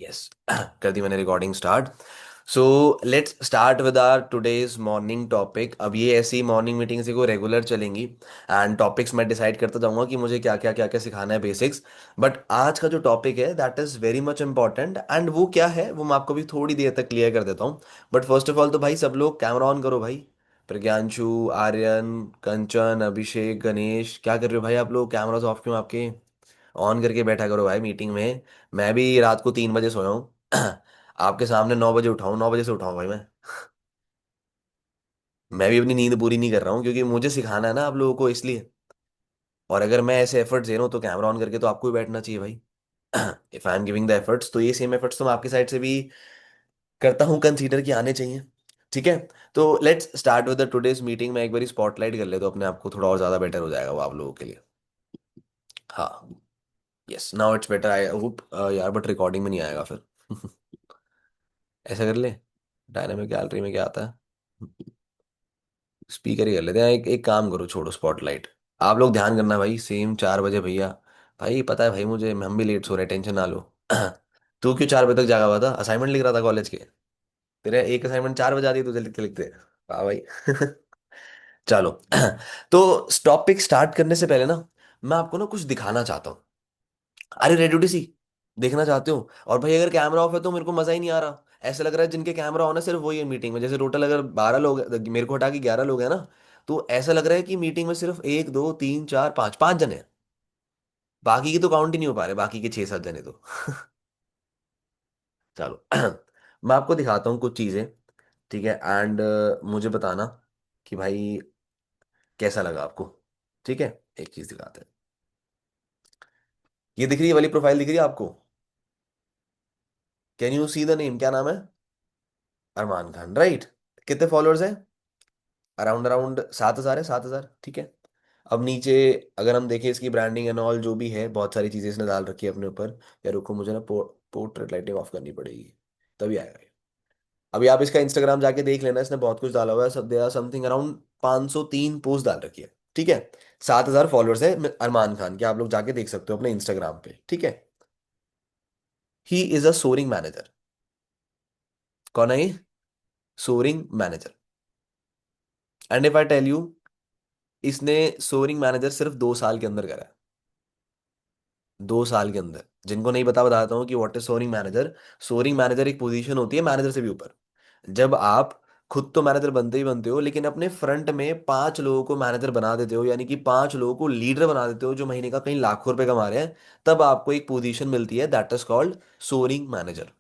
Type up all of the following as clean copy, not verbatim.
Yes कर दी मैंने recording start. So let's start with our today's morning topic. अब ये ऐसी मॉर्निंग मीटिंग से को रेगुलर चलेंगी एंड टॉपिक्स मैं डिसाइड करता जाऊंगा कि मुझे क्या क्या सिखाना है बेसिक्स। बट आज का जो टॉपिक है that is very much important and वो क्या है वो मैं आपको भी थोड़ी देर तक क्लियर कर देता हूँ। बट फर्स्ट ऑफ ऑल तो भाई सब लोग कैमरा ऑन करो भाई। प्रज्ञांशु, आर्यन, कंचन, अभिषेक, गणेश, क्या कर रहे हो भाई आप लोग? कैमरास ऑफ क्यों आपके? ऑन करके बैठा करो भाई मीटिंग में। मैं भी रात को 3 बजे सोया हूँ आपके सामने 9 बजे उठाऊँ, 9 बजे से उठाऊँ भाई मैं। मैं भी अपनी नींद पूरी नहीं कर रहा हूँ क्योंकि मुझे सिखाना है ना आप लोगों को, इसलिए। और अगर मैं ऐसे एफर्ट्स दे रहा हूँ तो कैमरा ऑन करके तो आपको भी बैठना चाहिए भाई। If I am giving the efforts तो ये सेम एफर्ट्स तो मैं आपकी साइड से भी करता हूँ, कंसीडर कि आने चाहिए। ठीक है। तो let's start with the today's meeting. मैं एक बार स्पॉटलाइट कर ले तो अपने आप को थोड़ा और ज़्यादा बेटर हो जाएगा वो आप लोगों के लिए। हाँ। Yes now it's better I hope. यार बट रिकॉर्डिंग में नहीं आएगा फिर ऐसा कर ले। डायनामिक गैलरी में क्या आता है? स्पीकर ही कर लेते हैं। एक काम करो, छोड़ो स्पॉटलाइट। आप लोग ध्यान करना भाई, सेम 4 बजे भैया। भाई पता है भाई मुझे, हम भी लेट सो रहे, टेंशन ना लो तू क्यों 4 बजे तक जागा हुआ था? असाइनमेंट लिख रहा था कॉलेज के? तेरे एक असाइनमेंट 4 बजे आती है तुझे लिखते लिखते। वाह भाई चलो तो टॉपिक स्टार्ट करने से पहले ना मैं आपको ना कुछ दिखाना चाहता हूँ। अरे रेडियो सी देखना चाहते हो? और भाई अगर कैमरा ऑफ है तो मेरे को मजा ही नहीं आ रहा। ऐसा लग रहा है जिनके कैमरा ऑन है सिर्फ वही है मीटिंग में। जैसे टोटल अगर 12 लोग मेरे को हटा के 11 लोग हैं ना, तो ऐसा लग रहा है कि मीटिंग में सिर्फ एक दो तीन चार पाँच पाँच जने हैं। बाकी के तो काउंट ही नहीं हो पा रहे, बाकी के 6-7 जने तो चलो मैं आपको दिखाता हूँ कुछ चीजें। ठीक है एंड मुझे बताना कि भाई कैसा लगा आपको। ठीक है। एक चीज दिखाते हैं। ये दिख रही है वाली प्रोफाइल, दिख रही है आपको? Can you see the name? क्या नाम है? अरमान खान, राइट। कितने फॉलोअर्स हैं? अराउंड अराउंड 7,000 है, 7,000। ठीक है। अब नीचे अगर हम देखें इसकी ब्रांडिंग एंड ऑल जो भी है, बहुत सारी चीजें इसने डाल रखी है अपने ऊपर। यार रुको, मुझे ना पोर्ट्रेट लाइटिंग ऑफ करनी पड़ेगी, तभी आएगा ये। अभी आप इसका इंस्टाग्राम जाके देख लेना, इसने बहुत कुछ डाला हुआ है। सब दे समथिंग अराउंड 503 पोस्ट डाल रखी है। ठीक है। 7,000 फॉलोअर्स है अरमान खान के, आप लोग जाके देख सकते हो अपने इंस्टाग्राम पे। ठीक है। He is a sourcing manager. कौन है ये? Sourcing manager. And if I tell you, इसने सोरिंग मैनेजर सिर्फ 2 साल के अंदर करा है। 2 साल के अंदर। जिनको नहीं पता बताता हूँ कि what is sourcing manager. Sourcing manager एक पोजीशन होती है मैनेजर से भी ऊपर। जब आप खुद तो मैनेजर बनते ही बनते हो, लेकिन अपने फ्रंट में 5 लोगों को मैनेजर बना देते हो, यानी कि 5 लोगों को लीडर बना देते हो जो महीने का कई लाखों रुपए कमा रहे हैं, तब आपको एक पोजीशन मिलती है that is called sourcing manager.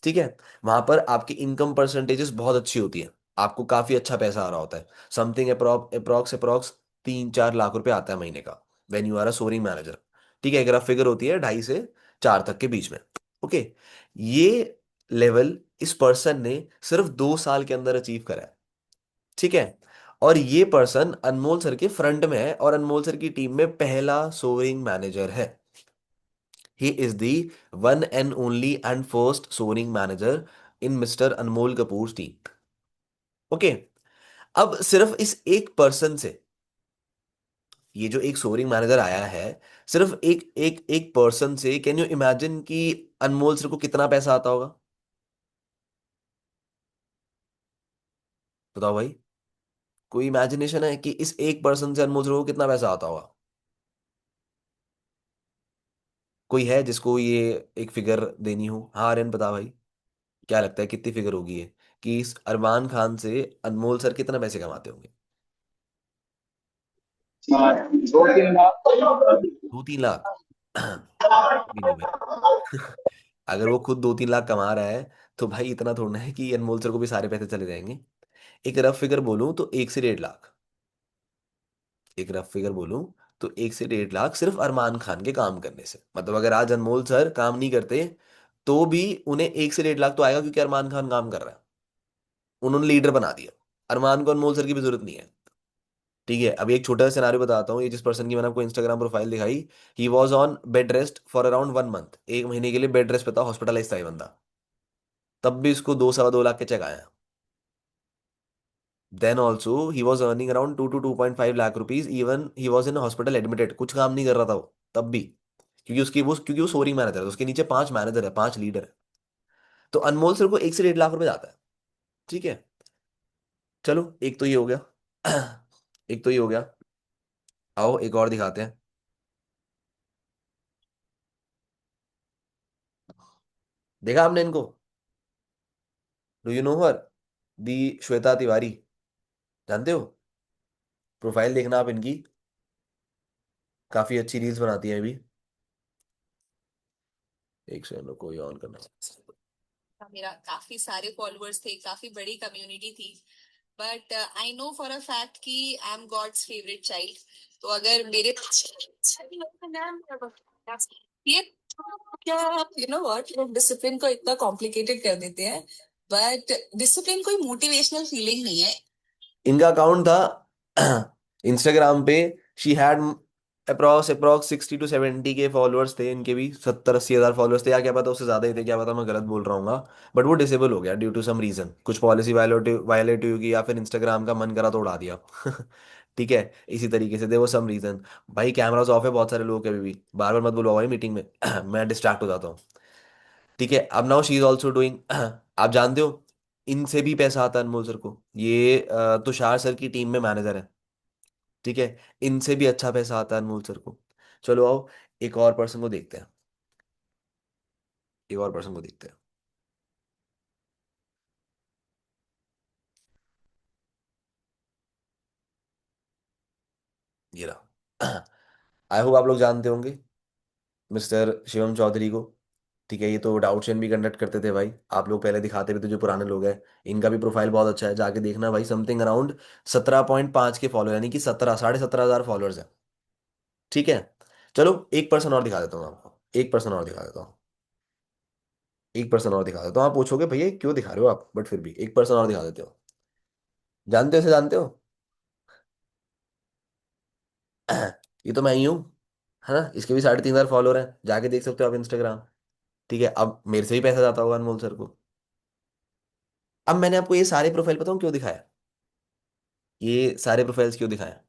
ठीक है। वहां पर आपकी इनकम परसेंटेजेस बहुत अच्छी होती है। आपको काफी अच्छा पैसा आ रहा होता है। Something approx approx approx 3-4 lakh रुपए आता है महीने का, when you are a sourcing manager. ठीक है। एक रफ फिगर होती है 2.5 से 4 तक के बीच में। ओके। ये लेवल इस पर्सन ने सिर्फ 2 साल के अंदर अचीव करा है। ठीक है। और ये पर्सन अनमोल सर के फ्रंट में है और अनमोल सर की टीम में पहला सोरिंग मैनेजर है। He is the one and only and first soaring manager in mister Anmol Kapoor team. Okay. अब सिर्फ इस एक पर्सन से, ये जो एक सोरिंग मैनेजर आया है, सिर्फ एक एक एक पर्सन से कैन यू इमेजिन कि अनमोल सर को कितना पैसा आता होगा? बताओ भाई। कोई इमेजिनेशन है कि इस एक पर्सन से अनमोल सर को कितना पैसा आता होगा? कोई है जिसको ये एक फिगर देनी हो? हाँ आर्यन बता भाई। क्या लगता है कितनी फिगर होगी ये, कि इस अरमान खान से अनमोल सर कितना पैसे कमाते होंगे? 2-3 लाख। 2-3 लाख भी नहीं भाई अगर वो खुद 2-3 लाख कमा रहा है तो भाई इतना थोड़ा है कि अनमोल सर को भी सारे पैसे चले जाएंगे। एक रफ फिगर बोलूं तो 1 से 1.5 लाख। एक रफ फिगर बोलूं तो 1 से 1.5 लाख सिर्फ अरमान खान के काम करने से। मतलब अगर आज अनमोल सर काम नहीं करते तो भी उन्हें 1 से 1.5 लाख तो आएगा, क्योंकि अरमान खान काम कर रहा है। उन्होंने लीडर बना दिया। अरमान को अनमोल सर की भी जरूरत नहीं है। ठीक है। अभी एक छोटा सा सिनारियो बताता हूँ। ये जिस पर्सन की मैंने आपको इंस्टाग्राम प्रोफाइल दिखाई, he was on bed rest for around 1 month. 1 महीने के लिए बेड रेस्ट पे था, हॉस्पिटलाइज था ये बंदा। तब भी इसको 2-2.25 लाख के चेक आया। Then also he was earning around 2 to 2.5 lakh rupees, even he was in hospital admitted, कुछ काम नहीं कर रहा था वो तब भी। क्योंकि वो सोरिंग मैनेजर है, तो उसके नीचे 5 मैनेजर है, 5 लीडर है। तो अनमोल सर को 1 से 1.5 लाख रुपए जाता है। ठीक है। चलो एक तो ये हो गया। एक तो ये हो गया। आओ एक और दिखाते हैं। देखा आपने इनको? डू यू नो हर? दी श्वेता तिवारी। जानते हो? प्रोफाइल देखना आप इनकी, काफी अच्छी रील्स बनाती है अभी। एक सेकंड को ऑन करना। मेरा काफी सारे फॉलोअर्स थे, काफी बड़ी कम्युनिटी थी। But I know for a fact कि I am God's favourite child. तो अगर मेरे ये क्या, यू नो व्हाट, लोग डिसिप्लिन को इतना कॉम्प्लिकेटेड कर देते हैं। बट डिसिप्लिन कोई मोटिवेशनल फीलिंग नहीं है। इनका अकाउंट था इंस्टाग्राम पे। She had approx approx 60 to 70 के फॉलोअर्स थे इनके भी, 70-80 हज़ार फॉलोअर्स थे, या क्या पता उससे ज़्यादा ही थे, क्या पता मैं गलत बोल रहा हूँ। बट वो डिसेबल हो गया ड्यू टू सम रीज़न, कुछ पॉलिसी वायलेटिव की, या फिर इंस्टाग्राम का मन करा तो उड़ा दिया। ठीक है। इसी तरीके से दे वो सम रीज़न। भाई कैमरास ऑफ है बहुत सारे लोगों के अभी भी, बार बार मत बोलो भाई मीटिंग में। मैं डिस्ट्रैक्ट हो जाता हूँ। ठीक है। अब now she is also doing. आप जानते हो इनसे भी पैसा आता है अनमोल सर को, ये तुषार सर की टीम में मैनेजर है। ठीक है। इनसे भी अच्छा पैसा आता है अनमोल सर को। चलो आओ एक और पर्सन को देखते हैं। एक और पर्सन को देखते हैं। ये रहा। आई होप आप लोग जानते होंगे मिस्टर शिवम चौधरी को। ठीक है। ये तो डाउट चैन भी कंडक्ट करते थे भाई, आप लोग पहले दिखाते भी थे जो पुराने लोग हैं। इनका भी प्रोफाइल बहुत अच्छा है, जाके देखना भाई। समथिंग अराउंड 17.5 के फॉलोअर, यानी कि 17 साढ़े 17 हज़ार फॉलोअर्स है। ठीक है। चलो एक पर्सन और दिखा देता हूँ आपको, एक पर्सन और दिखा देता हूँ। एक पर्सन और दिखा देता हूँ। आप पूछोगे भैया ये क्यों दिखा रहे हो आप, बट फिर भी एक पर्सन और दिखा देते हो। जानते हो इसे, जानते हो? ये तो मैं ही हूँ, है ना। इसके भी 3.5 हज़ार फॉलोअर हैं, जाके देख सकते हो आप इंस्टाग्राम। ठीक है। अब मेरे से भी पैसा जाता होगा अनमोल सर को। अब मैंने आपको ये सारे प्रोफाइल बताऊँ क्यों दिखाया, ये सारे प्रोफाइल्स क्यों दिखाए?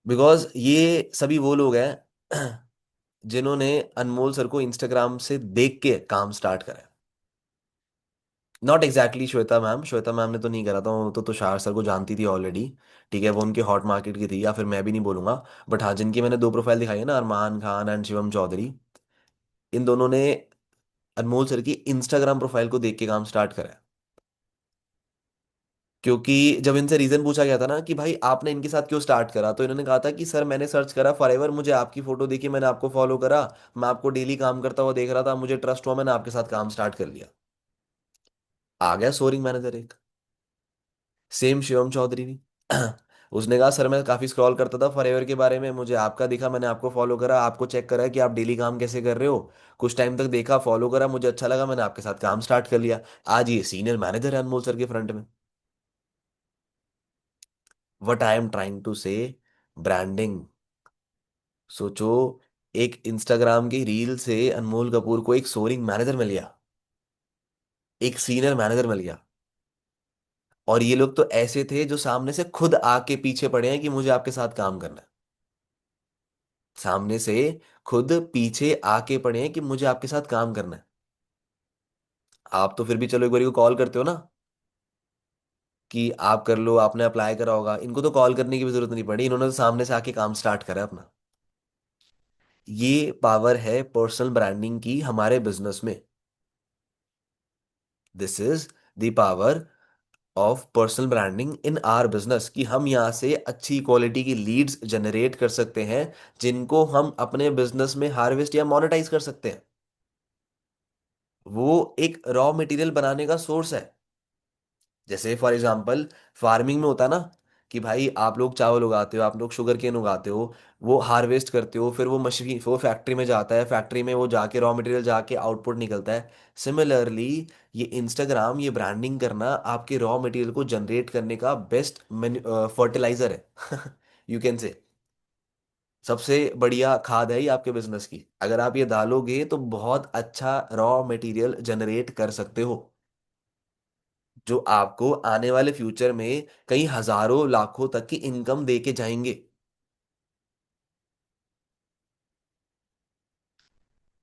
बिकॉज ये सभी वो लोग हैं जिन्होंने अनमोल सर को इंस्टाग्राम से देख के काम स्टार्ट करा। Not exactly Shweta ma'am, Shweta ma'am ने तो नहीं करा था, वो तो तुषार सर को जानती थी ऑलरेडी। ठीक है। वो उनके हॉट मार्केट की थी, या फिर मैं भी नहीं बोलूंगा। बट हाँ, जिनकी मैंने दो प्रोफाइल दिखाई है ना, अरमान खान एंड शिवम चौधरी, इन दोनों ने अनमोल सर की इंस्टाग्राम प्रोफाइल को देख के काम स्टार्ट करा है। क्योंकि जब इनसे रीजन पूछा गया था ना कि भाई आपने इनके साथ क्यों स्टार्ट करा, तो इन्होंने कहा था कि सर मैंने सर्च करा फॉरएवर, मुझे आपकी फोटो देखी, मैंने आपको फॉलो करा, मैं आपको डेली काम करता हुआ देख रहा था, मुझे ट्रस्ट हुआ, मैंने आपके साथ काम स्टार्ट कर लिया। आ गया सोरिंग मैनेजर एक। सेम शिवम चौधरी भी। उसने कहा सर मैं काफी स्क्रॉल करता था फॉरएवर के बारे में, मुझे आपका दिखा, मैंने आपको फॉलो करा, आपको चेक करा कि आप डेली काम कैसे कर रहे हो। कुछ टाइम तक देखा, फॉलो करा, मुझे अच्छा लगा, मैंने आपके साथ काम स्टार्ट कर लिया। आज ये सीनियर मैनेजर है अनमोल सर के फ्रंट में। What I am trying to say, branding. सोचो, एक इंस्टाग्राम की रील से अनमोल कपूर को एक सोरिंग मैनेजर मिल गया, एक सीनियर मैनेजर मिल गया। और ये लोग तो ऐसे थे जो सामने से खुद आके पीछे पड़े हैं कि मुझे आपके साथ काम करना है। सामने से खुद पीछे आके पड़े हैं कि मुझे आपके साथ काम करना है। आप तो फिर भी चलो एक बार को कॉल करते हो ना, कि आप कर लो, आपने अप्लाई करा होगा। इनको तो कॉल करने की भी जरूरत नहीं पड़ी, इन्होंने तो सामने से आके काम स्टार्ट करा है अपना। ये पावर है पर्सनल ब्रांडिंग की हमारे बिजनेस में। This is the power of personal branding in are business, कि हम यहाँ से अच्छी क्वालिटी की लीड्स जनरेट कर सकते हैं, जिनको हम अपने बिजनेस में हार्वेस्ट या मोनेटाइज कर सकते हैं। वो एक रॉ मटेरियल बनाने का सोर्स है। जैसे फॉर एग्जांपल फार्मिंग में होता है ना, कि भाई आप लोग चावल उगाते हो, आप लोग शुगर केन उगाते हो, वो हार्वेस्ट करते हो, फिर वो मशीन, वो फैक्ट्री में जाता है, फैक्ट्री में वो जाके रॉ मटेरियल जाके आउटपुट निकलता है। सिमिलरली ये इंस्टाग्राम, ये ब्रांडिंग करना आपके रॉ मटेरियल को जनरेट करने का बेस्ट फर्टिलाइजर है। यू कैन से सबसे बढ़िया खाद है ये आपके बिजनेस की। अगर आप ये डालोगे तो बहुत अच्छा रॉ मटेरियल जनरेट कर सकते हो, जो आपको आने वाले फ्यूचर में कई हजारों लाखों तक की इनकम दे के जाएंगे।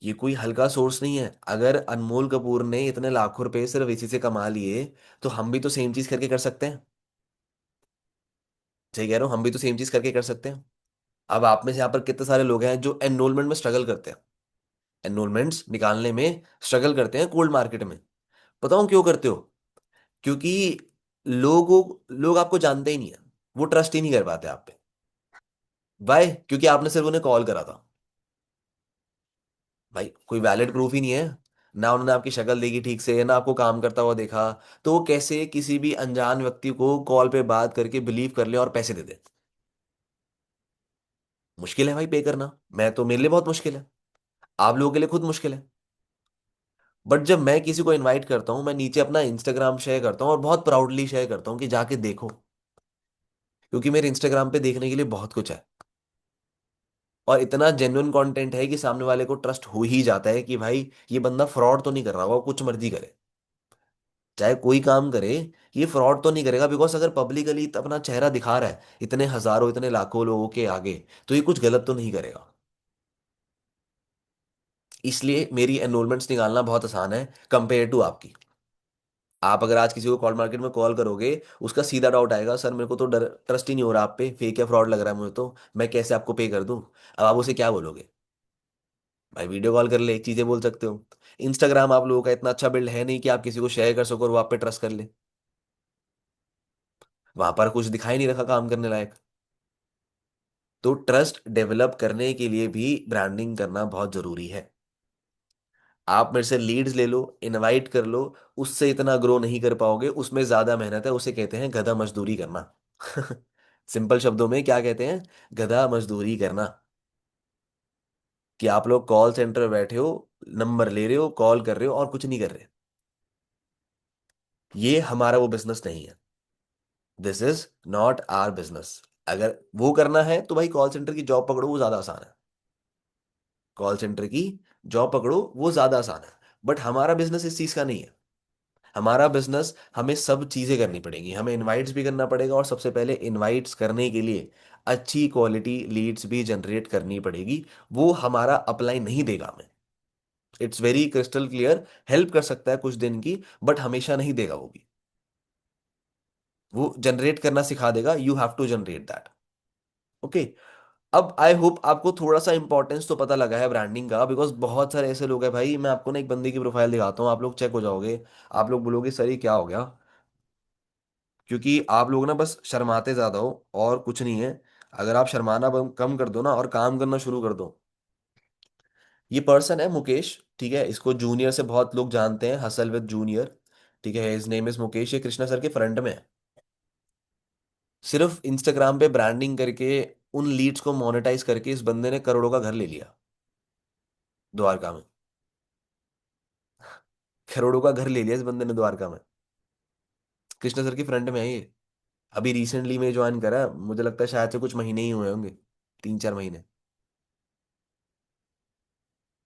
ये कोई हल्का सोर्स नहीं है। अगर अनमोल कपूर ने इतने लाखों रुपए सिर्फ इसी से कमा लिए, तो हम भी तो सेम चीज करके कर सकते हैं। सही कह रहा हूँ, हम भी तो सेम चीज करके कर सकते हैं। अब आप में से यहाँ पर कितने सारे लोग हैं जो एनरोलमेंट में स्ट्रगल करते हैं, एनरोलमेंट्स निकालने में स्ट्रगल करते हैं कोल्ड मार्केट में। बताऊं क्यों करते हो? क्योंकि लोग आपको जानते ही नहीं है, वो ट्रस्ट ही नहीं कर पाते आप पे। वाई? क्योंकि आपने सिर्फ उन्हें कॉल करा था। भाई कोई वैलिड प्रूफ ही नहीं है, ना उन्होंने आपकी शक्ल देखी ठीक से, ना आपको काम करता हुआ देखा। तो वो कैसे किसी भी अनजान व्यक्ति को कॉल पे बात करके बिलीव कर ले और पैसे दे दे? मुश्किल है भाई पे करना। मैं तो, मेरे लिए बहुत मुश्किल है, आप लोगों के लिए खुद मुश्किल है। बट जब मैं किसी को इनवाइट करता हूँ, मैं नीचे अपना इंस्टाग्राम शेयर करता हूँ और बहुत प्राउडली शेयर करता हूँ कि जाके देखो, क्योंकि मेरे इंस्टाग्राम पे देखने के लिए बहुत कुछ है। और इतना जेन्युइन कंटेंट है कि सामने वाले को ट्रस्ट हो ही जाता है कि भाई ये बंदा फ्रॉड तो नहीं कर रहा होगा, कुछ मर्जी करे, चाहे कोई काम करे, ये फ्रॉड तो नहीं करेगा। बिकॉज अगर पब्लिकली अपना चेहरा दिखा रहा है इतने हजारों इतने लाखों लोगों के आगे, तो ये कुछ गलत तो नहीं करेगा। इसलिए मेरी एनरोलमेंट्स निकालना बहुत आसान है कंपेयर टू आपकी। आप अगर आज किसी को कॉल मार्केट में कॉल करोगे, उसका सीधा डाउट आएगा, सर मेरे को तो डर ट्रस्ट ही नहीं हो रहा आप पे, फेक या फ्रॉड लग रहा है मुझे तो, मैं कैसे आपको पे कर दूं? अब आप उसे क्या बोलोगे? भाई वीडियो कॉल कर ले, एक चीजें बोल सकते हो। इंस्टाग्राम आप लोगों का इतना अच्छा बिल्ड है नहीं कि आप किसी को शेयर कर सको और वो आप पे ट्रस्ट कर ले। वहां पर कुछ दिखाई नहीं रखा काम करने लायक। तो ट्रस्ट डेवलप करने के लिए भी ब्रांडिंग करना बहुत जरूरी है। आप मेरे से लीड्स ले लो, इनवाइट कर लो, उससे इतना ग्रो नहीं कर पाओगे, उसमें ज्यादा मेहनत है, उसे कहते हैं गधा मजदूरी करना। सिंपल शब्दों में क्या कहते हैं? गधा मजदूरी करना। कि आप लोग कॉल सेंटर में बैठे हो, नंबर ले रहे हो, कॉल कर रहे हो और कुछ नहीं कर रहे। ये हमारा वो बिजनेस नहीं है। This is not our business. अगर वो करना है तो भाई कॉल सेंटर की जॉब पकड़ो, वो ज्यादा आसान है। कॉल सेंटर की जॉब पकड़ो, वो ज्यादा आसान है। बट हमारा बिजनेस इस चीज का नहीं है। हमारा बिजनेस, हमें सब चीजें करनी पड़ेंगी, हमें इनवाइट्स भी करना पड़ेगा, और सबसे पहले इनवाइट्स करने के लिए अच्छी क्वालिटी लीड्स भी जनरेट करनी पड़ेगी। वो हमारा अप्लाई नहीं देगा हमें, it's very crystal clear. Help कर सकता है कुछ दिन की, बट हमेशा नहीं देगा वो भी। वो जनरेट करना सिखा देगा, you have to generate that. Okay. अब आई होप आपको थोड़ा सा इंपॉर्टेंस तो पता लगा है ब्रांडिंग का, बिकॉज बहुत सारे ऐसे लोग हैं भाई, मैं आपको ना एक बंदे की प्रोफाइल दिखाता हूँ, आप लोग चेक हो जाओगे, आप लोग बोलोगे सर ये क्या हो गया। क्योंकि आप लोग ना बस शर्माते ज्यादा हो, और कुछ नहीं है। अगर आप शर्माना कम कर दो ना और काम करना शुरू कर दो। ये पर्सन है मुकेश, ठीक है, इसको जूनियर से बहुत लोग जानते हैं, हसल विद जूनियर। ठीक है, हिज नेम इज मुकेश, ये कृष्णा सर के फ्रंट में है। सिर्फ इंस्टाग्राम पे ब्रांडिंग करके, उन लीड्स को मोनेटाइज करके इस बंदे ने करोड़ों का घर ले लिया द्वारका में। करोड़ों का घर ले लिया इस बंदे ने द्वारका में। कृष्णा सर की फ्रंट में है ये। अभी रिसेंटली में ज्वाइन करा है, मुझे लगता है शायद से कुछ महीने ही हुए होंगे, 3-4 महीने।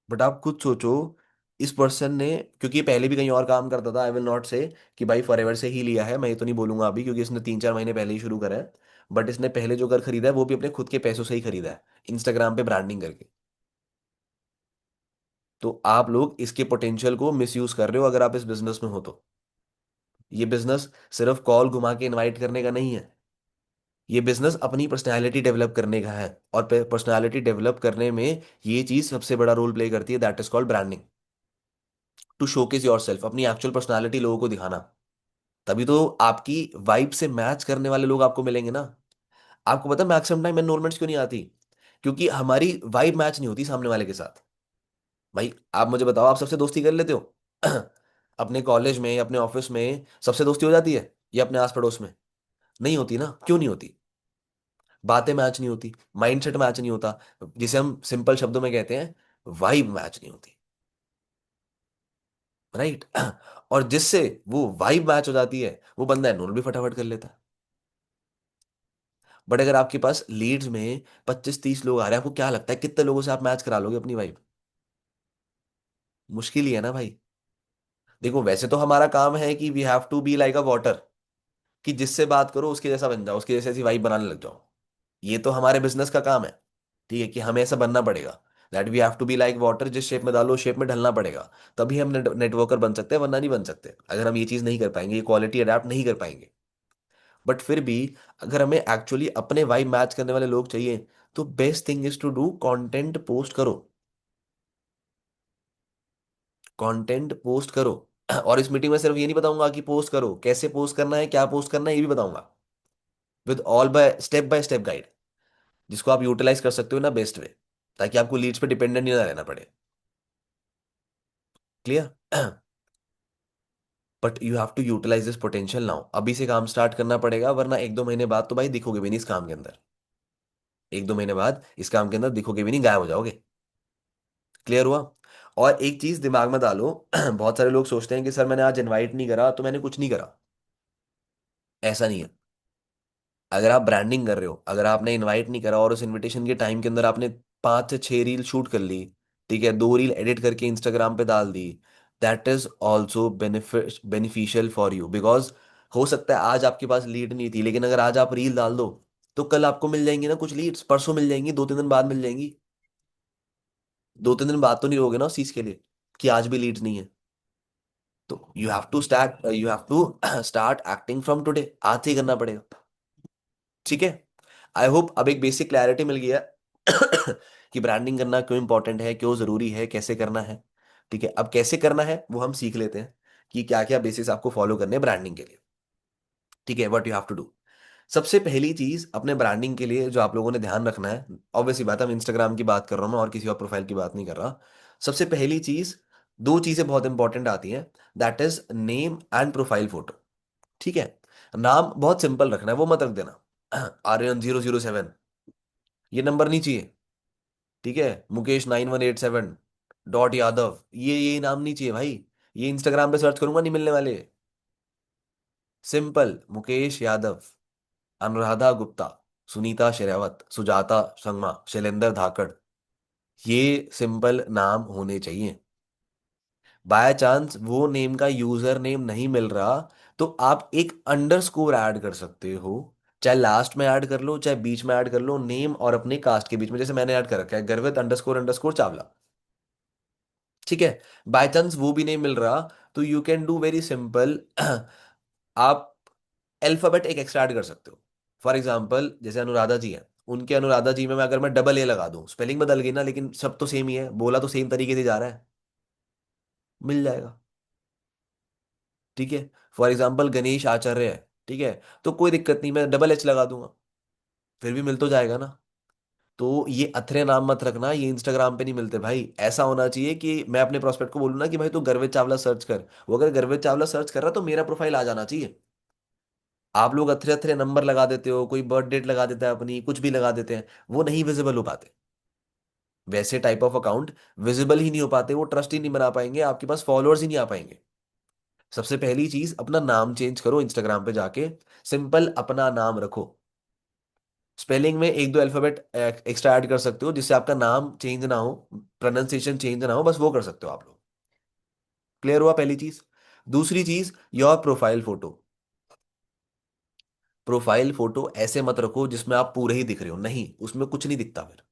बट आप खुद सोचो, इस पर्सन ने, क्योंकि ये पहले भी कहीं और काम करता था, आई विल नॉट से कि भाई फॉरएवर से ही लिया है, मैं ये तो नहीं बोलूंगा अभी, क्योंकि इसने 3-4 महीने पहले ही शुरू करा है। बट इसने पहले जो घर खरीदा है वो भी अपने खुद के पैसों से ही खरीदा है, इंस्टाग्राम पे ब्रांडिंग करके। तो आप लोग इसके पोटेंशियल को मिसयूज कर रहे हो अगर आप इस बिजनेस में हो तो। ये बिजनेस सिर्फ कॉल घुमा के इनवाइट करने का नहीं है, ये बिजनेस अपनी पर्सनालिटी डेवलप करने का है। और पर्सनालिटी डेवलप करने में ये चीज सबसे बड़ा रोल प्ले करती है, that is called branding. To showcase your yourself actual personality लोगों को दिखाना। तभी तो आपकी वाइब से मैच करने वाले लोग आपको मिलेंगे ना। आपको पता है मैक्सिमम टाइम एनरोलमेंट्स क्यों नहीं आती? क्योंकि हमारी वाइब मैच नहीं होती सामने वाले के साथ। भाई आप मुझे बताओ, आप सबसे दोस्ती कर लेते हो? अपने कॉलेज में, अपने ऑफिस में सबसे दोस्ती हो जाती है, या अपने आस पड़ोस में? नहीं होती ना, क्यों नहीं होती? बातें मैच नहीं होती, माइंडसेट मैच नहीं होता, जिसे हम सिंपल शब्दों में कहते हैं वाइब मैच नहीं होती। राइट। और जिससे वो वाइब मैच हो जाती है, वो बंदा एनरोल भी फटाफट कर लेता है। बट अगर आपके पास लीड्स में 25-30 लोग आ रहे हैं, आपको क्या लगता है कितने लोगों से आप मैच करा लोगे अपनी वाइब? मुश्किल ही है ना भाई। देखो वैसे तो हमारा काम है कि we have to be like a water, कि जिससे बात करो उसके जैसा बन जाओ, उसके जैसी वाइब बनाने लग जाओ। ये तो हमारे बिजनेस का काम है, ठीक है, कि हमें ऐसा बनना पड़ेगा। That we have to be like water, जिस शेप में डालो शेप में ढलना पड़ेगा, तभी हम नेटवर्कर बन सकते हैं, वरना नहीं बन सकते। अगर हम ये चीज़ नहीं कर पाएंगे, ये क्वालिटी अडेप्ट नहीं कर पाएंगे। बट फिर भी अगर हमें एक्चुअली अपने वाइब मैच करने वाले लोग चाहिए, तो best thing is to do content post करो, कंटेंट पोस्ट करो। और इस मीटिंग में सिर्फ ये नहीं बताऊंगा कि पोस्ट करो, कैसे पोस्ट करना है, क्या पोस्ट करना है, ये भी बताऊंगा, with all by step guide, जिसको आप यूटिलाइज कर सकते हो ना बेस्ट वे, ताकि आपको लीड्स पे डिपेंडेंट नहीं ना रहना पड़े। Clear? But you have to utilise this potential now, अभी से काम स्टार्ट करना पड़ेगा, वरना एक दो महीने बाद तो भाई दिखोगे भी नहीं इस काम के अंदर। एक दो महीने बाद इस काम के अंदर दिखोगे भी नहीं, गायब हो जाओगे। क्लियर हुआ? और एक चीज दिमाग में डालो, बहुत सारे लोग सोचते हैं कि सर मैंने आज इनवाइट नहीं करा तो मैंने कुछ नहीं करा। ऐसा नहीं है। अगर आप ब्रांडिंग कर रहे हो, अगर आपने इनवाइट नहीं करा और उस इनविटेशन के टाइम के अंदर आपने 5 से 6 रील शूट कर ली, ठीक है, 2 रील एडिट करके इंस्टाग्राम पे डाल दी, that is also beneficial for you, because हो सकता है आज आपके पास लीड नहीं थी, लेकिन अगर आज आप रील डाल दो तो कल आपको मिल जाएंगी ना कुछ लीड्स, परसों मिल जाएंगी, 2 3 दिन बाद मिल जाएंगी। 2 3 दिन बाद तो नहीं रहोगे ना उस चीज के लिए कि आज भी लीड्स नहीं है। तो you have to start acting from today, आज से ही करना पड़ेगा। ठीक है? आई होप अब एक बेसिक क्लैरिटी मिल गया कि ब्रांडिंग करना क्यों इंपॉर्टेंट है, क्यों जरूरी है, कैसे करना है। ठीक है, अब कैसे करना है वो हम सीख लेते हैं, कि क्या क्या बेसिक्स आपको फॉलो करने हैं ब्रांडिंग के लिए। ठीक है, what you have to do. सबसे पहली चीज अपने ब्रांडिंग के लिए जो आप लोगों ने ध्यान रखना है, ऑब्वियसली बात है, हम इंस्टाग्राम की बात कर रहा हूँ मैं, और किसी और प्रोफाइल की बात नहीं कर रहा। सबसे पहली चीज, दो चीजें बहुत इंपॉर्टेंट आती हैं, that is name and profile photo. ठीक है? नाम बहुत सिंपल रखना है, वो मत रख देना Aryan 007, ये नंबर नहीं चाहिए। ठीक है? Mukesh9187 .यादव, ये नाम नहीं चाहिए भाई। ये इंस्टाग्राम पे सर्च करूंगा नहीं मिलने वाले। सिंपल, मुकेश यादव, अनुराधा गुप्ता, सुनीता शेरावत, सुजाता संगमा, शैलेंद्र धाकड़, ये सिंपल नाम होने चाहिए। बाय चांस वो नेम का यूजर नेम नहीं मिल रहा, तो आप एक अंडरस्कोर ऐड कर सकते हो, चाहे लास्ट में ऐड कर लो चाहे बीच में ऐड कर लो, नेम और अपने कास्ट के बीच में, जैसे मैंने ऐड कर रखा है गर्वित अंडरस्कोर अंडरस्कोर चावला। ठीक है? बाय चांस वो भी नहीं मिल रहा, तो you can do very simple, आप अल्फाबेट एक एक्स्ट्रा ऐड कर सकते हो। फॉर एग्जाम्पल जैसे अनुराधा जी हैं, उनके अनुराधा जी में मैं अगर मैं डबल ए लगा दूं, स्पेलिंग बदल गई ना, लेकिन सब तो सेम ही है, बोला तो सेम तरीके से जा रहा है, मिल जाएगा। ठीक है? फॉर एग्जाम्पल गणेश आचार्य है, ठीक है, तो कोई दिक्कत नहीं, मैं डबल एच लगा दूंगा, फिर भी मिल तो जाएगा ना। तो ये अथरे नाम मत रखना, ये इंस्टाग्राम पे नहीं मिलते भाई। ऐसा होना चाहिए कि मैं अपने प्रोस्पेक्ट को बोलूँ ना कि भाई तू गर्वित चावला सर्च कर, वो अगर गर्वित चावला सर्च कर रहा तो मेरा प्रोफाइल आ जाना चाहिए। आप लोग अथरे अथरे नंबर लगा देते हो, कोई बर्थ डेट लगा देता है अपनी, कुछ भी लगा देते हैं, वो नहीं विजिबल हो पाते। वैसे टाइप ऑफ अकाउंट विजिबल ही नहीं हो पाते, वो ट्रस्ट ही नहीं बना पाएंगे, आपके पास फॉलोअर्स ही नहीं आ पाएंगे। सबसे पहली चीज, अपना नाम चेंज करो इंस्टाग्राम पे जाके, सिंपल अपना नाम रखो। स्पेलिंग में एक दो अल्फाबेट एक्स्ट्रा ऐड कर सकते हो, जिससे आपका नाम चेंज ना हो, प्रोनाउंसिएशन चेंज ना हो, बस वो कर सकते हो आप लोग। क्लियर हुआ पहली चीज? दूसरी चीज, your profile photo. Profile photo ऐसे मत रखो जिसमें आप पूरे ही दिख रहे हो, नहीं, उसमें कुछ नहीं दिखता फिर।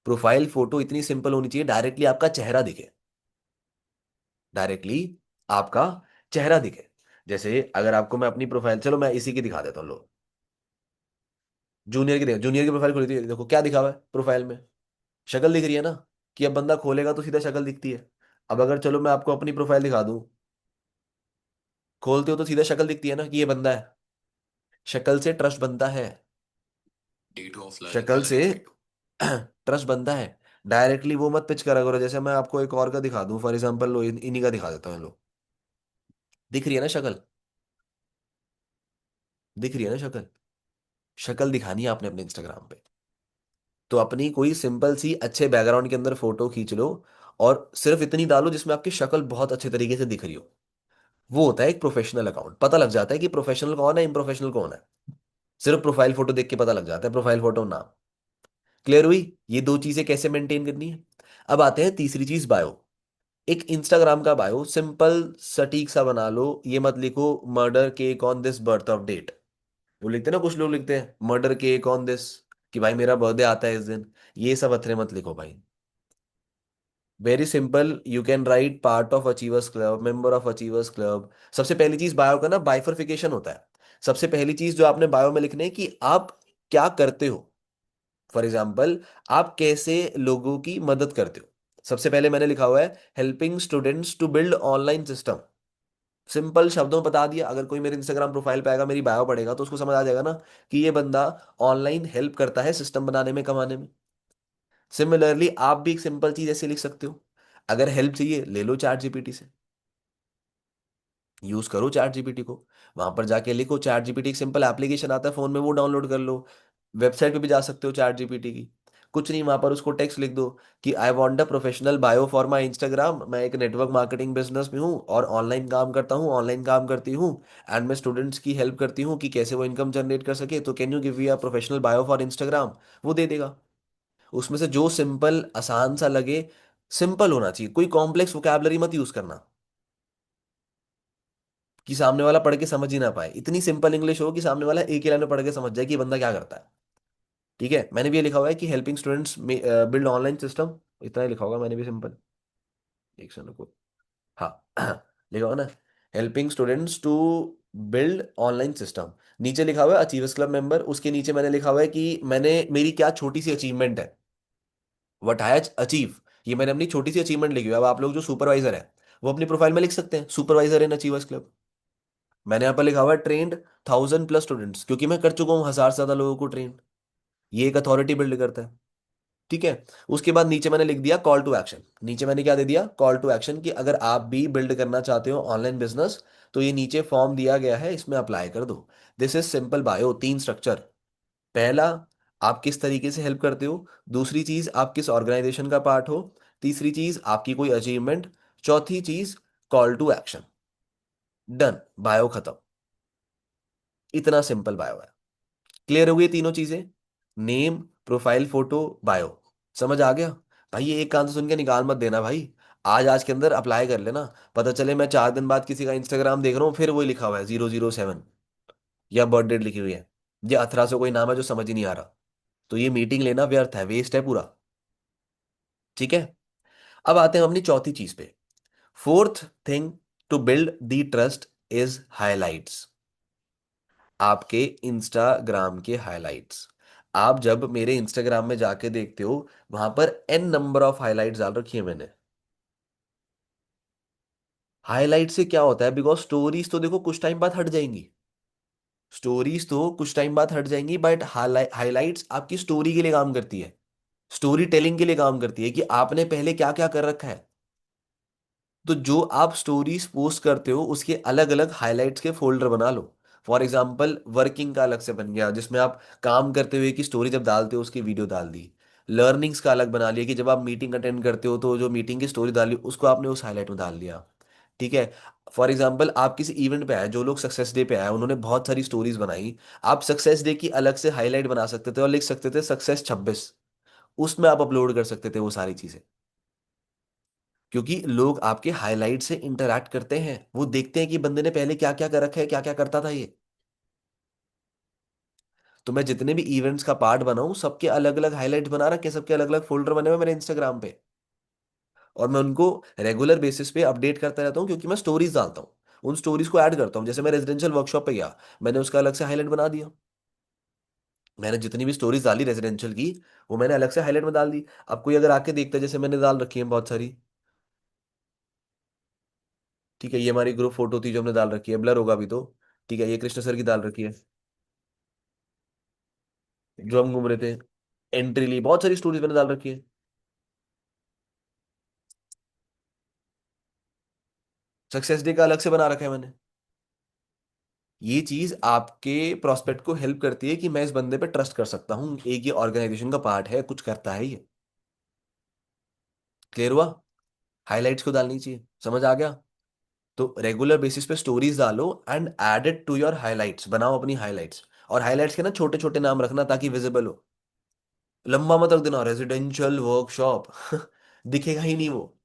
प्रोफाइल फोटो इतनी सिंपल होनी चाहिए, डायरेक्टली आपका चेहरा दिखे, डायरेक्टली आपका चेहरा दिखे। जैसे अगर आपको मैं अपनी प्रोफाइल, चलो मैं इसी की दिखा देता हूँ लो, जूनियर की देखो, जूनियर की प्रोफाइल खुली थी, देखो क्या दिखा हुआ है प्रोफाइल में, शक्ल दिख रही है ना, कि अब बंदा खोलेगा तो सीधा शक्ल दिखती है। अब अगर चलो मैं आपको अपनी प्रोफाइल दिखा दूं, खोलते हो तो सीधा शक्ल दिखती है ना कि ये बंदा है। शक्ल से ट्रस्ट बनता है, शक्ल से ट्रस्ट बनता है। डायरेक्टली वो मत पिच करा करो, जैसे मैं आपको एक और का दिखा दूं, फॉर एग्जांपल लो इन्हीं का दिखा देता हूँ लो, दिख रही है ना शक्ल, दिख रही है ना शक्ल। शक्ल दिखानी है आपने अपने इंस्टाग्राम पे, तो अपनी कोई सिंपल सी अच्छे बैकग्राउंड के अंदर फोटो खींच लो, और सिर्फ इतनी डालो जिसमें आपकी शक्ल बहुत अच्छे तरीके से दिख रही हो। वो होता है एक प्रोफेशनल अकाउंट, पता लग जाता है कि प्रोफेशनल कौन है, इम्प्रोफेशनल कौन है, सिर्फ प्रोफाइल फोटो देख के पता लग जाता है, प्रोफाइल फोटो नाम। क्लियर हुई? ये दो चीजें कैसे मेंटेन करनी है। अब आते हैं तीसरी चीज, बायो। एक इंस्टाग्राम का बायो सिंपल सटीक सा बना लो, ये मत लिखो murder cake on this birth of date, वो लिखते हैं ना कुछ लोग, लिखते हैं मर्डर केक ऑन दिस, कि भाई मेरा बर्थडे आता है इस दिन। ये सब अथरे मत लिखो भाई। Very simple, you can write part of achievers club, member of achievers club. सबसे पहली चीज बायो का ना बाइफरफिकेशन होता है। सबसे पहली चीज जो आपने बायो में लिखनी है कि आप क्या करते हो। फॉर एग्जाम्पल, आप कैसे लोगों की मदद करते हो। सबसे पहले मैंने लिखा हुआ है helping students to build online system. Simple शब्दों में बता दिया। अगर कोई मेरे इंस्टाग्राम प्रोफाइल पे आएगा, मेरी बायो पढ़ेगा, तो उसको समझ आ जाएगा ना कि ये बंदा ऑनलाइन हेल्प करता है सिस्टम बनाने में, कमाने में। सिमिलरली आप भी एक सिंपल चीज ऐसे लिख सकते हो। अगर हेल्प चाहिए, ले लो चैट जीपीटी से, यूज करो चैट जीपीटी को। वहां पर जाके लिखो चैट जीपीटी, एक सिंपल एप्लीकेशन आता है फोन में, वो डाउनलोड कर लो। वेबसाइट पे भी जा सकते हो चैट जीपीटी की। कुछ नहीं, वहां पर उसको टेक्स्ट लिख दो कि I want a professional bio for my Instagram. मैं एक नेटवर्क मार्केटिंग बिजनेस में हूँ और ऑनलाइन काम करता हूँ, ऑनलाइन काम करती हूँ, एंड मैं स्टूडेंट्स की हेल्प करती हूँ कि कैसे वो इनकम जनरेट कर सके, तो can you give me a professional bio for Instagram. वो दे देगा। उसमें से जो सिंपल आसान सा लगे, सिंपल होना चाहिए, कोई कॉम्प्लेक्स वोकैबलरी मत यूज करना कि सामने वाला पढ़ के समझ ही ना पाए। इतनी सिंपल इंग्लिश हो कि सामने वाला एक ही लाइन में पढ़ के समझ जाए कि ये बंदा क्या करता है। ठीक है, मैंने भी ये लिखा हुआ है कि helping students build online system. इतना ही लिखा होगा मैंने भी सिंपल। एक सेकंड को, हाँ लिखा हुआ ना, helping students to build online system. नीचे लिखा हुआ है अचीवर्स क्लब मेंबर। उसके नीचे मैंने लिखा हुआ है कि मैंने मेरी क्या छोटी सी अचीवमेंट है, व्हाट आई अचीव। ये मैंने अपनी छोटी सी अचीवमेंट लिखी हुई है। अब आप लोग जो सुपरवाइजर है, वो अपनी प्रोफाइल में लिख सकते हैं सुपरवाइजर इन अचीवर्स क्लब। मैंने यहाँ पर लिखा हुआ है ट्रेंड 1000+ स्टूडेंट्स, क्योंकि मैं कर चुका हूँ 1000 से ज्यादा लोगों को ट्रेन। ये एक अथॉरिटी बिल्ड करता है। ठीक है। उसके बाद नीचे मैंने लिख दिया कॉल टू एक्शन। नीचे मैंने क्या दे दिया, कॉल टू एक्शन, कि अगर आप भी बिल्ड करना चाहते हो ऑनलाइन बिजनेस, तो ये नीचे फॉर्म दिया गया है, इसमें अप्लाई कर दो। This is simple bio. तीन स्ट्रक्चर। पहला, आप किस तरीके से हेल्प करते हो। दूसरी चीज, आप किस ऑर्गेनाइजेशन का पार्ट हो। तीसरी चीज, आपकी कोई अचीवमेंट। चौथी चीज, call to action. Done, bio खत्म। इतना सिंपल बायो है। क्लियर हो गई तीनों चीजें, नेम, प्रोफाइल फोटो, बायो। समझ आ गया। भाई ये एक कान से सुन के निकाल मत देना भाई। आज के अंदर अप्लाई कर लेना। पता चले मैं 4 दिन बाद किसी का इंस्टाग्राम देख रहा हूँ, फिर वही लिखा हुआ है 007, या बर्थ डेट लिखी हुई है, या 1800 कोई नाम है जो समझ ही नहीं आ रहा। तो ये मीटिंग लेना व्यर्थ है, वेस्ट है पूरा। ठीक है। अब आते हैं हम अपनी चौथी चीज पे। Fourth thing to build the trust is highlights. आपके इंस्टाग्राम के हाइलाइट्स। आप जब मेरे इंस्टाग्राम में जाके देखते हो, वहां पर एन नंबर ऑफ हाइलाइट्स डाल रखी है मैंने। हाइलाइट से क्या होता है, बिकॉज स्टोरीज तो देखो कुछ टाइम बाद हट जाएंगी। स्टोरीज तो कुछ टाइम बाद हट जाएंगी, बट हाइलाइट्स आपकी स्टोरी के लिए काम करती है। स्टोरी टेलिंग के लिए काम करती है कि आपने पहले क्या क्या कर रखा है। तो जो आप स्टोरीज पोस्ट करते हो, उसके अलग अलग हाइलाइट्स के फोल्डर बना लो। फॉर एग्जाम्पल, वर्किंग का अलग से बन गया, जिसमें आप काम करते हुए की स्टोरी जब डालते हो उसकी वीडियो डाल दी। लर्निंग्स का अलग बना लिया कि जब आप मीटिंग अटेंड करते हो, तो जो मीटिंग की स्टोरी डाली उसको आपने उस हाईलाइट में डाल दिया। ठीक है। फॉर एग्जाम्पल, आप किसी इवेंट पे आए, जो लोग सक्सेस डे पे आए उन्होंने बहुत सारी स्टोरीज बनाई। आप सक्सेस डे की अलग से हाईलाइट बना सकते थे और लिख सकते थे सक्सेस 26। उसमें आप अपलोड कर सकते थे वो सारी चीजें। क्योंकि लोग आपके हाइलाइट से इंटरैक्ट करते हैं, वो देखते हैं कि बंदे ने पहले क्या क्या कर रखा है, क्या क्या करता था ये। तो मैं जितने भी इवेंट्स का पार्ट बनाऊं, सबके अलग अलग हाइलाइट बना रखे, सबके अलग अलग फोल्डर बने हुए मेरे इंस्टाग्राम पे। और मैं उनको रेगुलर बेसिस पे अपडेट करता रहता हूँ, क्योंकि मैं स्टोरीज डालता हूँ। उन स्टोरीज को ऐड करता हूँ। जैसे मैं रेजिडेंशियल वर्कशॉप पे गया, मैंने उसका अलग से हाईलाइट बना दिया। मैंने जितनी भी स्टोरीज डाली रेजिडेंशियल की, वो मैंने अलग से हाईलाइट में डाल दी। अब कोई अगर आके देखता है, जैसे मैंने डाल रखी है बहुत सारी। ठीक है, ये हमारी ग्रुप फोटो थी जो हमने डाल रखी है, ब्लर होगा अभी तो। ठीक है, ये कृष्ण सर की डाल रखी है जो हम घूम रहे थे। एंट्री ली, बहुत सारी स्टोरीज मैंने डाल रखी है। सक्सेस डे का अलग से बना रखा है मैंने। ये चीज आपके प्रोस्पेक्ट को हेल्प करती है कि मैं इस बंदे पे ट्रस्ट कर सकता हूँ, एक ये ऑर्गेनाइजेशन का पार्ट है, कुछ करता है ये। क्लियर हुआ। हाइलाइट्स को डालनी चाहिए, समझ आ गया। तो रेगुलर बेसिस पे स्टोरीज डालो and add it to your highlights, बनाओ अपनी हाइलाइट्स। और हाइलाइट्स के ना छोटे छोटे नाम रखना ताकि विजिबल हो। लंबा मत रख देना, रेजिडेंशियल वर्कशॉप दिखेगा ही नहीं वो।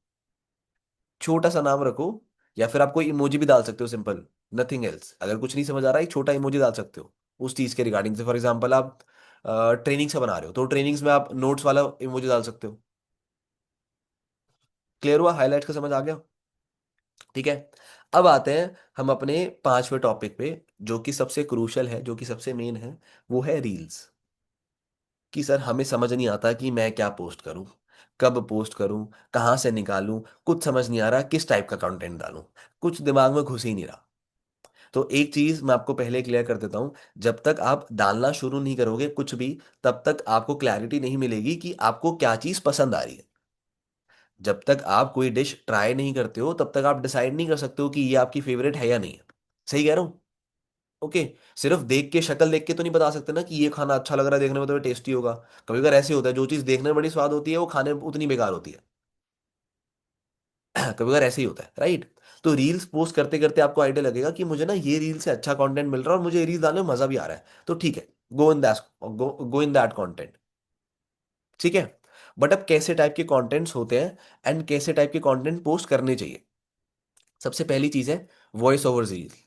छोटा सा नाम रखो। या फिर आप कोई इमोजी भी डाल सकते हो, सिंपल। Nothing else. अगर कुछ नहीं समझ आ रहा है, एक छोटा इमोजी डाल सकते हो उस चीज के रिगार्डिंग से। फॉर एग्जांपल, आप ट्रेनिंग से बना रहे हो, तो ट्रेनिंग्स में आप नोट्स वाला इमोजी डाल सकते हो। क्लियर हुआ, हाईलाइट का समझ आ गया? ठीक है। अब आते हैं हम अपने पांचवें टॉपिक पे, जो कि सबसे क्रूशल है, जो कि सबसे मेन है। वो है रील्स। कि सर हमें समझ नहीं आता कि मैं क्या पोस्ट करूं, कब पोस्ट करूं, कहाँ से निकालूं, कुछ समझ नहीं आ रहा किस टाइप का कंटेंट डालूं, कुछ दिमाग में घुस ही नहीं रहा। तो एक चीज मैं आपको पहले क्लियर कर देता हूं, जब तक आप डालना शुरू नहीं करोगे कुछ भी, तब तक आपको क्लैरिटी नहीं मिलेगी कि आपको क्या चीज पसंद आ रही है। जब तक आप कोई डिश ट्राई नहीं करते हो तब तक आप डिसाइड नहीं कर सकते हो कि ये आपकी फेवरेट है या नहीं है। सही कह रहा हूँ? ओके। सिर्फ देख के, शक्ल देख के तो नहीं बता सकते ना कि ये खाना अच्छा लग रहा है, देखने में तो टेस्टी होगा। कभी कभी ऐसे होता है जो चीज़ देखने में बड़ी स्वाद होती है वो खाने में उतनी बेकार होती है। कभी कभी ऐसे ही होता है, राइट? तो रील्स पोस्ट करते करते आपको आइडिया लगेगा कि मुझे ना ये रील से अच्छा कंटेंट मिल रहा है और मुझे ये रील डालने में मजा भी आ रहा है, तो ठीक है, गो इन दैट कंटेंट। ठीक है। बट अब कैसे टाइप के कंटेंट्स होते हैं एंड कैसे टाइप के कंटेंट पोस्ट करने चाहिए? सबसे पहली चीज है voice over reels.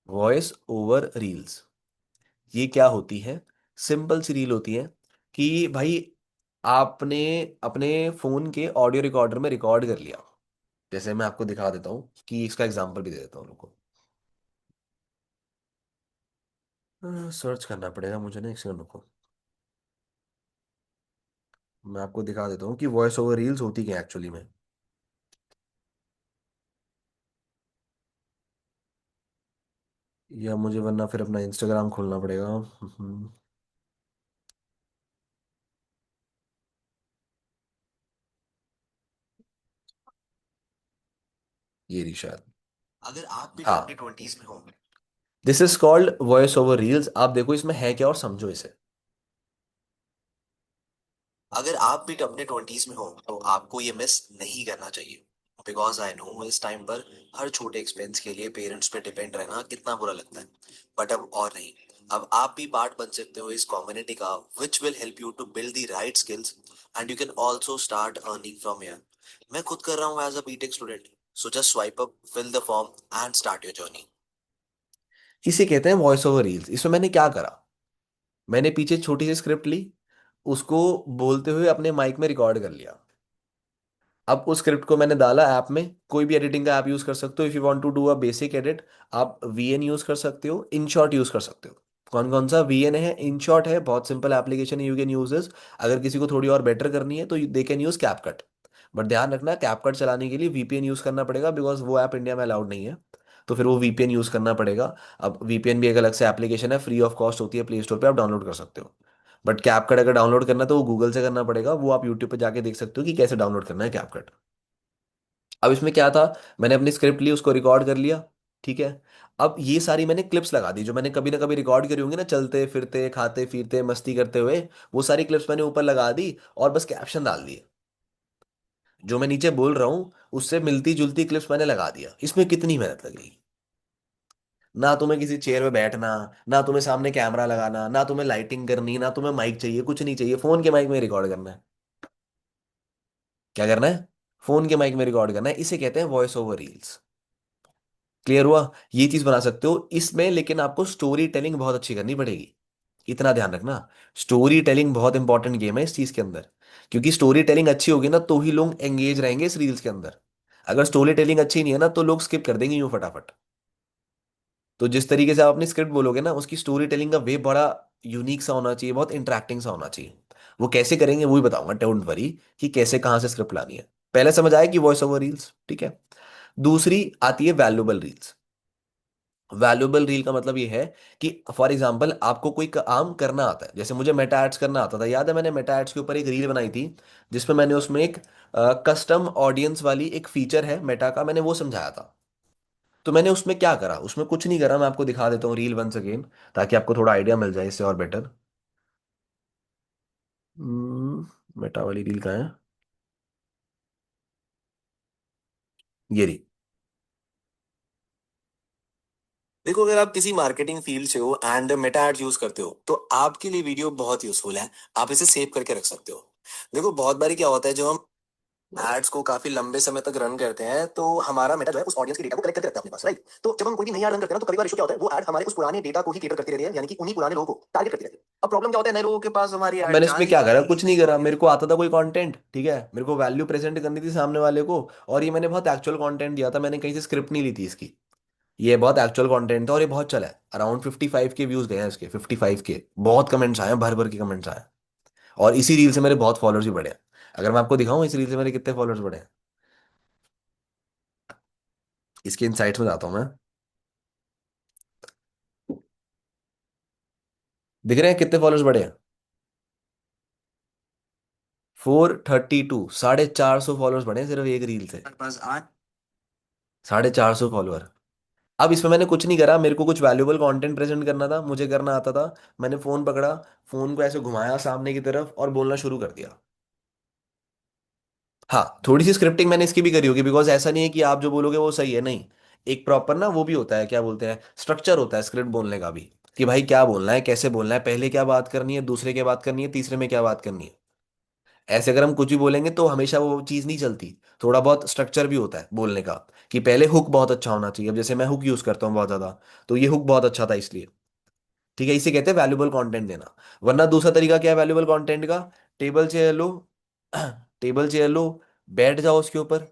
Voice over reels ये क्या होती है? सिंपल सी रील होती है कि भाई आपने अपने फोन के ऑडियो रिकॉर्डर में रिकॉर्ड कर लिया। जैसे मैं आपको दिखा देता हूँ कि इसका एग्जांपल भी दे देता हूँ, रुको। सर्च करना पड़ेगा मुझे ना, एक सेकंड रुको। मैं आपको दिखा देता हूँ कि वॉइस ओवर रील्स होती क्या एक्चुअली में। या मुझे वरना फिर अपना इंस्टाग्राम खोलना पड़ेगा। ये रही शायद। अगर आप भी हाँ, 2020s में होंगे, this is called voice over reels. आप देखो इसमें है क्या और समझो इसे। अगर आप भी अपने 20s में हो तो आपको ये मिस नहीं करना चाहिए, बिकॉज आई नो इस टाइम पर हर छोटे एक्सपेंस के लिए पेरेंट्स पे डिपेंड रहना कितना बुरा लगता है। बट अब और नहीं, अब आप भी पार्ट बन सकते हो इस कम्युनिटी का, which will help you to build the right skills and you can also start earning from here. मैं खुद कर रहा हूँ as a BTech student, so just swipe up, fill the form and start your journey. इसे कहते हैं voice over reels. इसमें मैंने क्या करा, मैंने पीछे छोटी सी स्क्रिप्ट ली, उसको बोलते हुए अपने माइक में रिकॉर्ड कर लिया। अब उस स्क्रिप्ट को मैंने डाला ऐप में। कोई भी एडिटिंग का ऐप यूज कर सकते हो। If you want to do a basic edit, आप वीएन यूज कर सकते हो, इनशॉट यूज कर सकते हो। कौन कौन सा? वीएन है, इनशॉट है, बहुत सिंपल एप्लीकेशन है, यू कैन यूज दिस। अगर किसी को थोड़ी और बेटर करनी है तो they can use CapCut. But ध्यान रखना, कैपकट चलाने के लिए वीपीएन यूज करना पड़ेगा, बिकॉज वो ऐप इंडिया में अलाउड नहीं है। तो फिर वो वीपीएन यूज करना पड़ेगा। अब वीपीएन भी एक अलग से एप्लीकेशन है, फ्री ऑफ कॉस्ट होती है, प्ले स्टोर पे आप डाउनलोड कर सकते हो। बट कैपकट अगर डाउनलोड करना है तो वो गूगल से करना पड़ेगा, वो आप यूट्यूब पे जाके देख सकते हो कि कैसे डाउनलोड करना है कैपकट। अब इसमें क्या था, मैंने अपनी स्क्रिप्ट ली, उसको रिकॉर्ड कर लिया। ठीक है। अब ये सारी मैंने क्लिप्स लगा दी जो मैंने कभी ना कभी रिकॉर्ड करी होंगी ना, चलते फिरते खाते पीते मस्ती करते हुए। वो सारी क्लिप्स मैंने ऊपर लगा दी और बस कैप्शन डाल दिए। जो मैं नीचे बोल रहा हूँ उससे मिलती जुलती क्लिप्स मैंने लगा दिया। इसमें कितनी मेहनत लगेगी? ना तुम्हें किसी चेयर में बैठना, ना तुम्हें सामने कैमरा लगाना, ना तुम्हें लाइटिंग करनी, ना तुम्हें माइक चाहिए, कुछ नहीं चाहिए, फोन के माइक में रिकॉर्ड करना है। क्या करना है? फोन के माइक में रिकॉर्ड करना है। इसे कहते हैं वॉइस ओवर रील्स। क्लियर हुआ? ये चीज बना सकते हो इसमें, लेकिन आपको स्टोरी टेलिंग बहुत अच्छी करनी पड़ेगी। इतना ध्यान रखना, स्टोरी टेलिंग बहुत इंपॉर्टेंट गेम है इस चीज के अंदर। क्योंकि स्टोरी टेलिंग अच्छी होगी ना तो ही लोग एंगेज रहेंगे इस रील्स के अंदर। अगर स्टोरी टेलिंग अच्छी नहीं है ना तो लोग स्किप कर देंगे यूं फटाफट। तो जिस तरीके से आप अपनी स्क्रिप्ट बोलोगे ना, उसकी स्टोरी टेलिंग का वे बड़ा यूनिक सा होना चाहिए, बहुत इंटरेक्टिंग सा होना चाहिए। वो कैसे करेंगे वो भी बताऊंगा, डोंट वरी, कि कैसे कहाँ से स्क्रिप्ट लानी है। पहले समझ आया कि वॉइस ओवर रील्स, ठीक है। दूसरी आती है वैल्यूबल रील्स। वैल्यूएबल रील का मतलब ये है कि फॉर एग्जांपल आपको कोई काम करना आता है, जैसे मुझे मेटा एड्स करना आता था, याद है मैंने मेटा एड्स के ऊपर एक रील बनाई थी जिसमें मैंने उसमें एक कस्टम ऑडियंस वाली एक फीचर है मेटा का, मैंने वो समझाया था। तो मैंने उसमें क्या करा, उसमें कुछ नहीं करा, मैं आपको दिखा देता हूँ रील वंस अगेन, ताकि आपको थोड़ा आइडिया मिल जाए इससे और बेटर। मेटा वाली रील कहाँ है? ये रही। देखो, अगर आप किसी मार्केटिंग फील्ड से हो एंड मेटा एड्स यूज करते हो तो आपके लिए वीडियो बहुत यूजफुल है। आप इसे सेव करके रख सकते हो। देखो बहुत बारी क्या होता है, जो हम एड्स को काफी लंबे समय तक रन करते हैं, तो हमारा मेटा जो है उस ऑडियंस की डेटा को कलेक्ट करके रखता है अपने पास, राइट? तो जब हम कोई भी नई ऐड रन करते हैं ना, तो कभी बार इशू क्या होता है, वो ऐड हमारे उस पुराने डेटा को ही केटर करती रहती है, यानी कि उन्हीं पुराने लोगों को टारगेट करती रहती है। अब प्रॉब्लम क्या होता है, नए लोगों के पास हमारी ad मैंने इसमें क्या करा, कुछ नहीं करा, मेरे को आता था कोई कंटेंट, ठीक है, मेरे को वैल्यू प्रेजेंट करनी थी सामने वाले को, और ये मैंने बहुत एक्चुअल कंटेंट दिया था, मैंने कहीं से स्क्रिप्ट नहीं ली थी इसकी। ये बहुत एक्चुअल कंटेंट था और ये बहुत चला है, अराउंड 55 के व्यूज गए हैं इसके, 55 के, बहुत कमेंट्स आए हैं, भर भर के कमेंट्स आए हैं। और इसी रील से मेरे बहुत फॉलोअर्स भी बढ़े हैं। अगर मैं आपको दिखाऊं इस रील से मेरे कितने फॉलोअर्स बढ़े हैं, इसके इनसाइट्स में जाता हूँ मैं। दिख रहे हैं कितने फॉलोअर्स बढ़े हैं? 432, 450 फॉलोअर्स बढ़े हैं सिर्फ एक रील से, बस आज। 450 फॉलोअर। अब इसमें मैंने कुछ नहीं करा, मेरे को कुछ वैल्यूएबल कंटेंट प्रेजेंट करना था, मुझे करना आता था। मैंने फोन पकड़ा, फोन को ऐसे घुमाया सामने की तरफ और बोलना शुरू कर दिया। हाँ, थोड़ी सी स्क्रिप्टिंग मैंने इसकी भी करी होगी, बिकॉज ऐसा नहीं है कि आप जो बोलोगे वो सही है, नहीं। एक प्रॉपर ना वो भी होता है, क्या बोलते हैं, स्ट्रक्चर होता है स्क्रिप्ट बोलने का भी, कि भाई क्या बोलना है, कैसे बोलना है, पहले क्या बात करनी है, दूसरे क्या बात करनी है, तीसरे में क्या बात करनी है। ऐसे अगर हम कुछ भी बोलेंगे तो हमेशा वो चीज़ नहीं चलती। थोड़ा बहुत स्ट्रक्चर भी होता है बोलने का, कि पहले हुक बहुत अच्छा होना चाहिए। अब जैसे मैं हुक यूज़ करता हूँ बहुत ज़्यादा, तो ये हुक बहुत अच्छा था इसलिए, ठीक है, इसे कहते हैं वैल्यूबल कंटेंट देना। वरना दूसरा तरीका क्या है वैल्यूबल कंटेंट का? टेबल चेयर लो, टेबल चेयर लो, बैठ जाओ उसके ऊपर,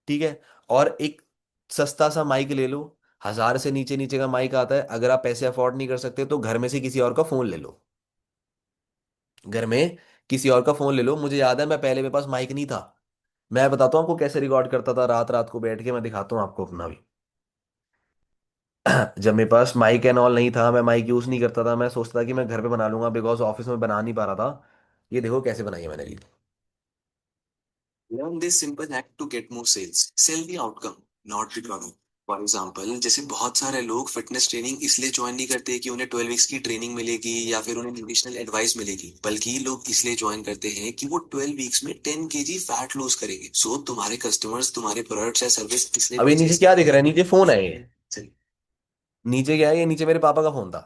ठीक है, और एक सस्ता सा माइक ले लो। 1000 से नीचे नीचे का माइक आता है, अगर आप पैसे अफोर्ड नहीं कर सकते तो घर में से किसी और का फोन ले लो। घर में किसी और का फोन ले लो। मुझे याद है, मैं पहले मेरे पास माइक नहीं था, मैं बताता हूँ आपको कैसे रिकॉर्ड करता था, रात रात को बैठ के मैं दिखाता हूँ आपको अपना भी। जब मेरे पास माइक एंड ऑल नहीं था, मैं माइक यूज नहीं करता था, मैं सोचता था कि मैं घर पे बना लूंगा, बिकॉज ऑफिस में बना नहीं पा रहा था। ये देखो कैसे बनाई है मैंने reel. Learn this simple hack to get more sales. Sell the outcome, not the product. For example, जैसे बहुत सारे लोग फिटनेस ट्रेनिंग इसलिए ज्वाइन नहीं करते कि उन्हें 12 वीक्स की ट्रेनिंग मिलेगी या फिर उन्हें न्यूट्रिशनल एडवाइस मिलेगी, बल्कि लोग इसलिए ज्वाइन करते हैं कि वो 12 वीक्स में 10 kg फैट लूज करेंगे। सो तुम्हारे कस्टमर्स तुम्हारे प्रोडक्ट्स या सर्विस इसलिए अभी नीचे क्या दिख रहा है, नीचे फोन है ये, नीचे क्या है, ये नीचे मेरे पापा का फोन था।